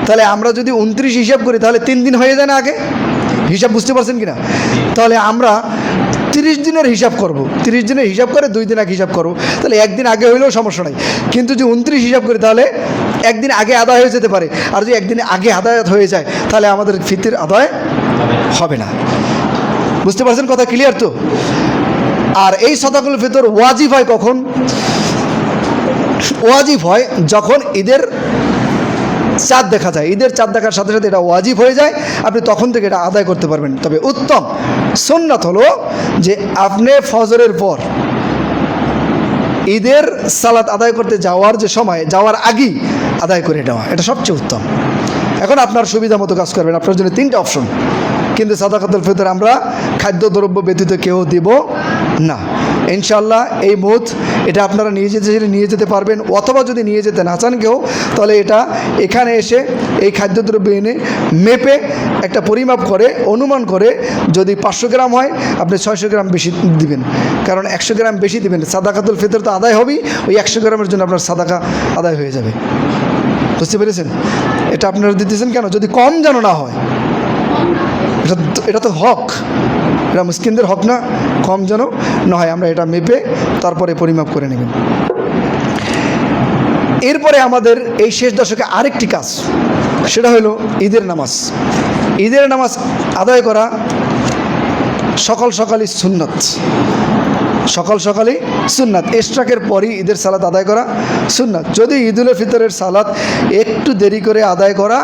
তাহলে আমরা যদি 29 হিসাব করি তাহলে 3 দিন হয়ে যায় না আগে? হিসাব বুঝতে পারছেন কিনা? তাহলে আমরা 30 দিনের হিসাব করব, 30 দিনের হিসাব করে 2 দিন আগে হিসাব করব, তাহলে 1 দিন আগে হইলেও সমস্যা নাই। কিন্তু যদি 29 হিসাব করি তাহলে 1 দিন আগে আদায় হয়ে যেতে পারে, আর যদি 1 দিন আগে আদায় হয়ে যায় তাহলে আমাদের ফিতর আদায় হবে না। বুঝতে পারছেন কথা? ক্লিয়ার তো? আর এই সাদাকাতুল ফিতর ওয়াজিব হয় কখন? ওয়াজিব হয় যখন ঈদের চাঁদ দেখা যায়, ঈদের চাঁদ দেখার সাথে সাথে এটা ওয়াজিব হয়ে যায়, আপনি তখন থেকে এটা আদায় করতে পারবেন। তবে উত্তম সুন্নাত হলো যে আপনি ফজরের পর ঈদের সালাত আদায় করতে যাওয়ার যে সময়, যাওয়ার আগেই আদায় করে নেওয়া, এটা সবচেয়ে উত্তম। এখন আপনার সুবিধা মতো কাজ করবেন, আপনার জন্য 3টা অপশন। কিন্তু সাদাকাতুল ফিতর আমরা খাদ্যদ্রব্য ব্যতীত কেউ দিব না ইনশাআল্লাহ। এই মুহূর্ত এটা আপনারা নিয়ে যেতে পারবেন, অথবা যদি নিয়ে যেতে না চান কেউ, তাহলে এটা এখানে এসে এই খাদ্যদ্রব্য এনে মেপে একটা পরিমাপ করে অনুমান করে, যদি 500 গ্রাম হয় আপনি 600 গ্রাম বেশি দিবেন, কারণ 100 গ্রাম বেশি দিবেন। সাদাকাতুল ফিতর তো আদায় হবেই, ওই 100 গ্রামের জন্য আপনার সাদাকা আদায় হয়ে যাবে। বুঝতে পেরেছেন? এটা আপনারা দিতেছেন কেন? যদি কম যেন না হয়, এটা তো হক, এটা মুসকিনদের হক না, কম যেন না হয়। আমরা এটা মেপে তারপরে পরিমাপ করে নেবেন। এরপরে আমাদের এই শেষ দশকে আরেকটি কাজ, সেটা হলো ঈদের নামাজ। ঈদের নামাজ আদায় করা সকালই সুন্নাত, সকালই সুন্নাত। ইশরাকের পরই ঈদের সালাত আদায় করা সুন্নাত। যদি ঈদুল ফিতরের সালাত একটু দেরি করে আদায় করা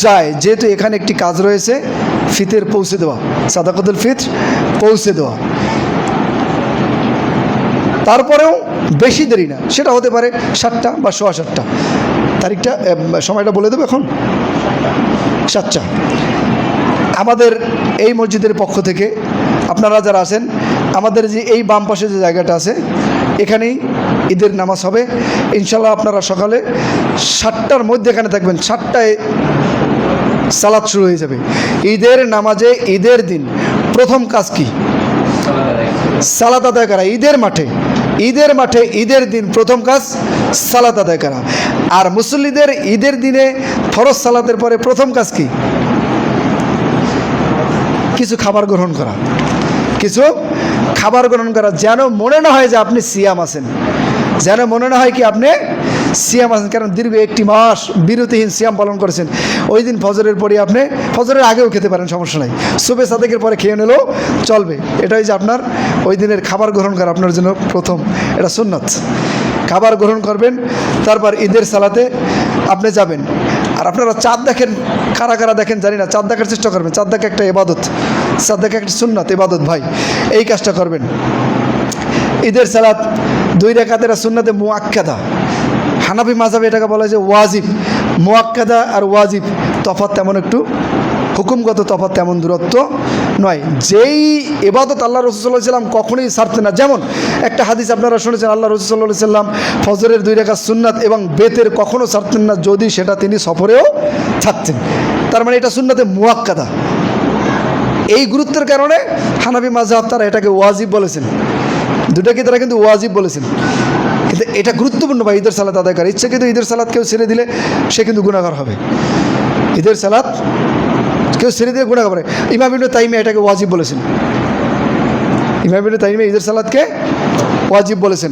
যায়, যেহেতু এখানে একটি কাজ রয়েছে, ফিতর পৌঁছে দেওয়া, সাদাকাতুল ফিতর পৌঁছে দেওয়া, তারপরেও বেশি দেরি না, সেটা হতে পারে 7টা বা 7:15। তারিখটা সময়টা বলে দেবো এখন, 7টা। আমাদের এই মসজিদের পক্ষ থেকে আপনারা যারা আছেন, আমাদের যে এই বাম পাশে যে জায়গাটা আছে, এখানেই ঈদের নামাজ হবে ইনশাল্লাহ। আপনারা সকালে 7টার মধ্যে এখানে থাকবেন, 7টায় সালাত শুরু হয়ে যাবে। ঈদের নামাজে ঈদের দিন প্রথম কাজ কি? সালাত আদায় করা। ঈদের মাঠে ঈদের দিন প্রথম কাজ সালাত আদায় করা। আর মুসল্লিদের ঈদের দিনে ফরজ সালাতের পরে প্রথম কাজ কি? কিছু খাবার গ্রহণ করা, যেন মনে না হয় যে আপনি সিয়াম আছেন, যেন মনে না হয় কি আপনি সিয়াম আছেন। কারণ দীর্ঘ 1 মাস বিরতিহীন সিয়াম পালন করেছেন। ওই দিন ফজরের পরে আপনি ফজরের আগেও খেতে পারেন, সমস্যা নাই, সুবে সাদেকের পরে খেয়ে নিলেও চলবে। এটাই যে আপনার ওই দিনের খাবার গ্রহণ করা আপনার জন্য প্রথম, এটা সুন্নাত। খাবার গ্রহণ করবেন, তারপর ঈদের সালাতে আপনি যাবেন। আর আপনারা চাঁদ দেখেন, কারা দেখেন জানি না, চাঁদ দেখার চেষ্টা করবেন। চাঁদ দেখা একটা ইবাদত, চাঁদ দেখা একটা সুন্নাত ইবাদত ভাই, এই কাজটা করবেন। ঈদের সালাত 2 রাকাতের সুন্নাতে মুআক্কাদা। হানাফি মাযহাবে এটাকে বলা হয় যে ওয়াজিব। মুআক্কাদা আর ওয়াজিব তফাৎ তেমন একটু, হুকুমগত তফাৎ তেমন দূরত্ব নয়। যেই ইবাদত আল্লাহ রাসূল সাল্লাল্লাহু আলাইহি ওয়াসাল্লাম কখনোই ছাড়তেন না, যেমন একটা হাদিস আপনারা শুনেছেন, আল্লাহ রাসূল সাল্লাল্লাহু আলাইহি ওয়াসাল্লাম ফজরের 2 রাকাত সুন্নাত এবং বেতের কখনো ছাড়তেন না, যদি সেটা তিনি সফরেও থাকতেন। তার মানে এটা সুন্নাতে মুআক্কাদা। এই গুরুত্বের কারণে হানাফি মাযহাব তারা এটাকে ওয়াজিব বলেছেন, দুটাকে তারা কিন্তু ওয়াজিব বলেছেন। কিন্তু এটা গুরুত্বপূর্ণ ভাই, ঈদের সালাত আদায় করা। ইচ্ছে কিন্তু ঈদের সালাত কেউ ছেড়ে দিলে সে কিন্তু গুনাহগার হবে। ঈদের সালাত কেউ ছেড়ে দিয়ে গুনাহ করে। ইমাম ইবনে তাইমিয়া এটাকে ওয়াজিব বলেছেন, ইমাম ইবনে তাইমিয়া ঈদের সালাতকে ওয়াজিব বলেছেন।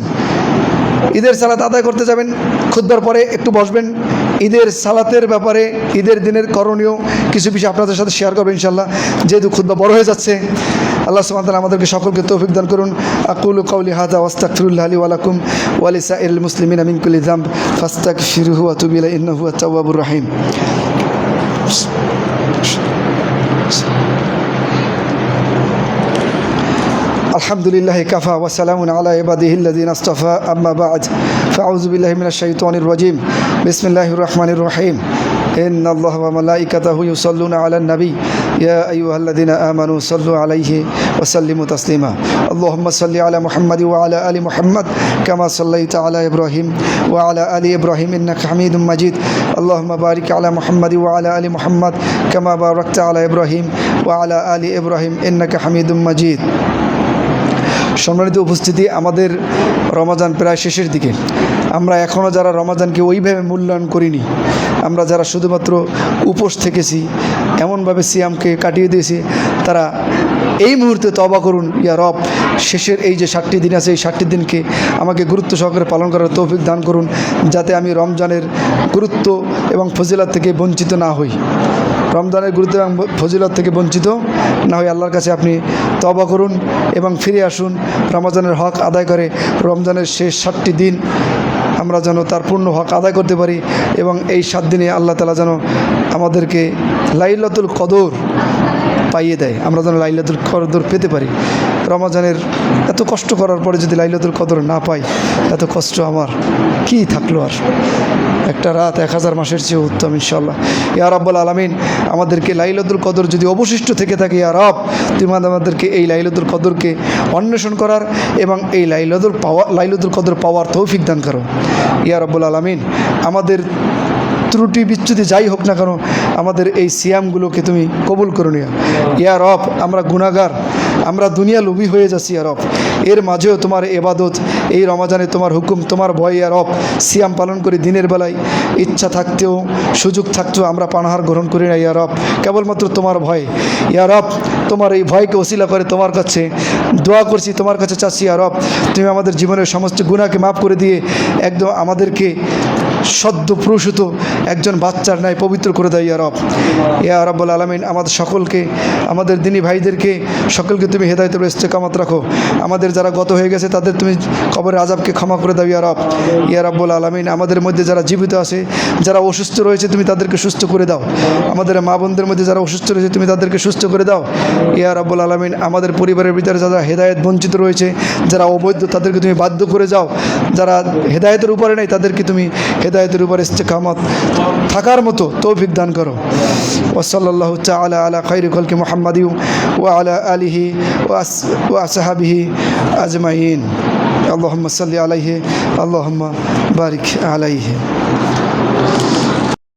ঈদের সালাত আদায় করতে যাবেন, খুতবার পরে একটু বসবেন, ঈদের সালাতের ব্যাপারে, ঈদের দিনের করণীয় কিছু বিষয় আপনাদের সাথে শেয়ার করবেন ইনশাআল্লাহ, যেহেতু খুতবা বড় হয়ে যাচ্ছে। আল্লাহ সুবহানাহু ওয়া তাআলা আমাদেরকে সকলকে তৌফিক দান করুন। আকুলু কাওলি হাযা ওয়াস্তাগফিরুল্লাহ লি ওয়া লাকুম ওয়া লিসাইরিল মুসলিমিনা মিন কুল্লি যামব ফাস্তাগফিরুহু ওয়া তুবু ইলাইহি ইন্নাহু হুয়াত তাওয়াবুর রাহিম। আলহামদুলিল্লাহ কাফা ওয়া সালামুন আলা ইবাদিহিল্লাযিনা ইসতাফা, আম্মা বা'দ, ফাআউযু বিল্লাহি মিনাশ শাইতানির রাজীম। বিসমিল্লাহির রহমানির রহিম। ইন্নাল্লাহা ওয়া মালাইকাতাহু ইউসাল্লুনা আলান নবী ইয়া আইয়ুহাল্লাযিনা আমানু সাল্লু আলাইহি ওয়া সাল্লিমু তাসলিমা। আল্লাহুম্মা সাল্লি আলা মুহাম্মাদ ওয়া আলা আলি মুহাম্মাদ কামা সাল্লাইতা আলা ইব্রাহিম ওয়া আলা আলি ইব্রাহিম ইন্নাকা হামিদুম মাজিদ। আল্লাহুম্মা বারিক আলা মুহাম্মাদ ওয়া আলা আলি মুহাম্মাদ কামা বারাকতা আলা ইব্রাহিম ওয়া আলা আলি ইব্রাহিম ইন্নাকা হামিদুম মাজিদ। সম্মানিত উপস্থিতি, আমাদের রমজান প্রায় শেষের দিকে। আমরা এখনও যারা রমজানকে ওইভাবে মূল্যায়ন করিনি, আমরা যারা শুধুমাত্র উপোস থেকেছি, এমনভাবে সিয়ামকে কাটিয়ে দিয়েছি, তারা এই মুহূর্তে তওবা করুন, ইয়া রব, শেষের এই যে 60টি দিন আছে, এই 60টি দিনকে আমাকে গুরুত্ব সহকারে পালন করার তৌফিক দান করুন, যাতে আমি রমজানের গুরুত্ব এবং ফজিলত থেকে বঞ্চিত না হই, রমজানের গুরুত্ব এবং ফজিলত থেকে বঞ্চিত না হয়ে আল্লাহর কাছে আপনি তওবা করুন এবং ফিরে আসুন, রমজানের হক আদায় করে রমজানের শেষ 60টি দিন আমরা যেন তার পূর্ণ হক আদায় করতে পারি এবং এই 7 দিনে আল্লাহ তাআলা যেন আমাদেরকে লাইলাতুল কদর পাইয়ে দেয়, আমরা যেন লাইলাতুল কদর পেতে পারি। রমজানের এত কষ্ট করার পরে যদি লাইলাতুল কদর না পাই, এত কষ্ট আমার কি থাকলো আর? একটা রাত 1000 মাসের চেয়ে উত্তম ইনশাআল্লাহ। ইয়া রাব্বুল আলামিন, আমাদেরকে লাইলাতুল কদর যদি অবশিষ্ট থেকে থাকে, ইয়া রব তুমি আমাদেরকে এই লাইলাতুল কদরকে অন্বেষণ করার এবং এই লাইলাতুল কদর পাওয়ার তৌফিক দান করো ইয়া রাব্বুল আলামিন। আমাদের ত্রুটি বিচ্যুতি যাই হোক না কেন, আমাদের এই সিয়ামগুলোকে তুমি কবুল করো নিয়া ইয়া রব। আমরা গুনাহগার, আমরা দুনিয়া লোভী হয়ে যাচ্ছি ইয়া রব। এর মাঝেও তোমার ইবাদত, এই রমজানে তোমার হুকুম, তোমার ভয় ইয়া রব, সিয়াম পালন করি দিনের বেলায়, ইচ্ছা থাকতেও সুযোগ থাকতেও আমরা পানাহার গ্রহণ করি না ইয়া রব, কেবলমাত্র তোমার ভয় ইয়া রব। তোমার এই ভয়কে ওসিলা করে তোমার কাছে দোয়া করছি, তোমার কাছে চাচ্ছি ইয়া রব, তুমি আমাদের জীবনের সমস্ত গুনাহকে মাফ করে দিয়ে একদম আমাদেরকে সদ্য প্রসূত একজন বাচ্চার ন্যায় পবিত্র করে দেয় ইয়া রব। ইয়া রাব্বুল আলামিন, আমাদের সকলকে, আমাদের দিনী ভাইদেরকে সকলকে তুমি হেদায়েতের ইস্তেকামত রাখো। আমাদের যারা গত হয়ে গেছে তাদের তুমি কবরের আযাবকে ক্ষমা করে দাও ইয়া রব। ইয়া রাব্বুল আলামিন, আমাদের মধ্যে যারা জীবিত আছে, যারা অসুস্থ রয়েছে, তুমি তাদেরকে সুস্থ করে দাও। আমাদের মা বোনদের মধ্যে যারা অসুস্থ রয়েছে, তুমি তাদেরকে সুস্থ করে দাও ইয়া রাব্বুল আলামিন। আমাদের পরিবারের ভিতরে যারা হেদায়েত বঞ্চিত রয়েছে, যারা অবৈধ, তাদেরকে তুমি বাধ্য করে যাও। যারা হেদায়েতের উপরে নেই, তাদেরকে তুমি হেদায়েতের উপর ইস্তেকামত থাকার মতো তৌফিক দান করো। ওয়া সাল্লাল্লাহু তাআলা আলা খায়রি খালকি মুহাম্মাদি ওয়া আলা আলিহি ওয়া আসহাবিহি আজমাইন। আল্লাহুম্মা সাল্লি আলাইহি, আল্লাহুম্মা বারিক আলাইহি।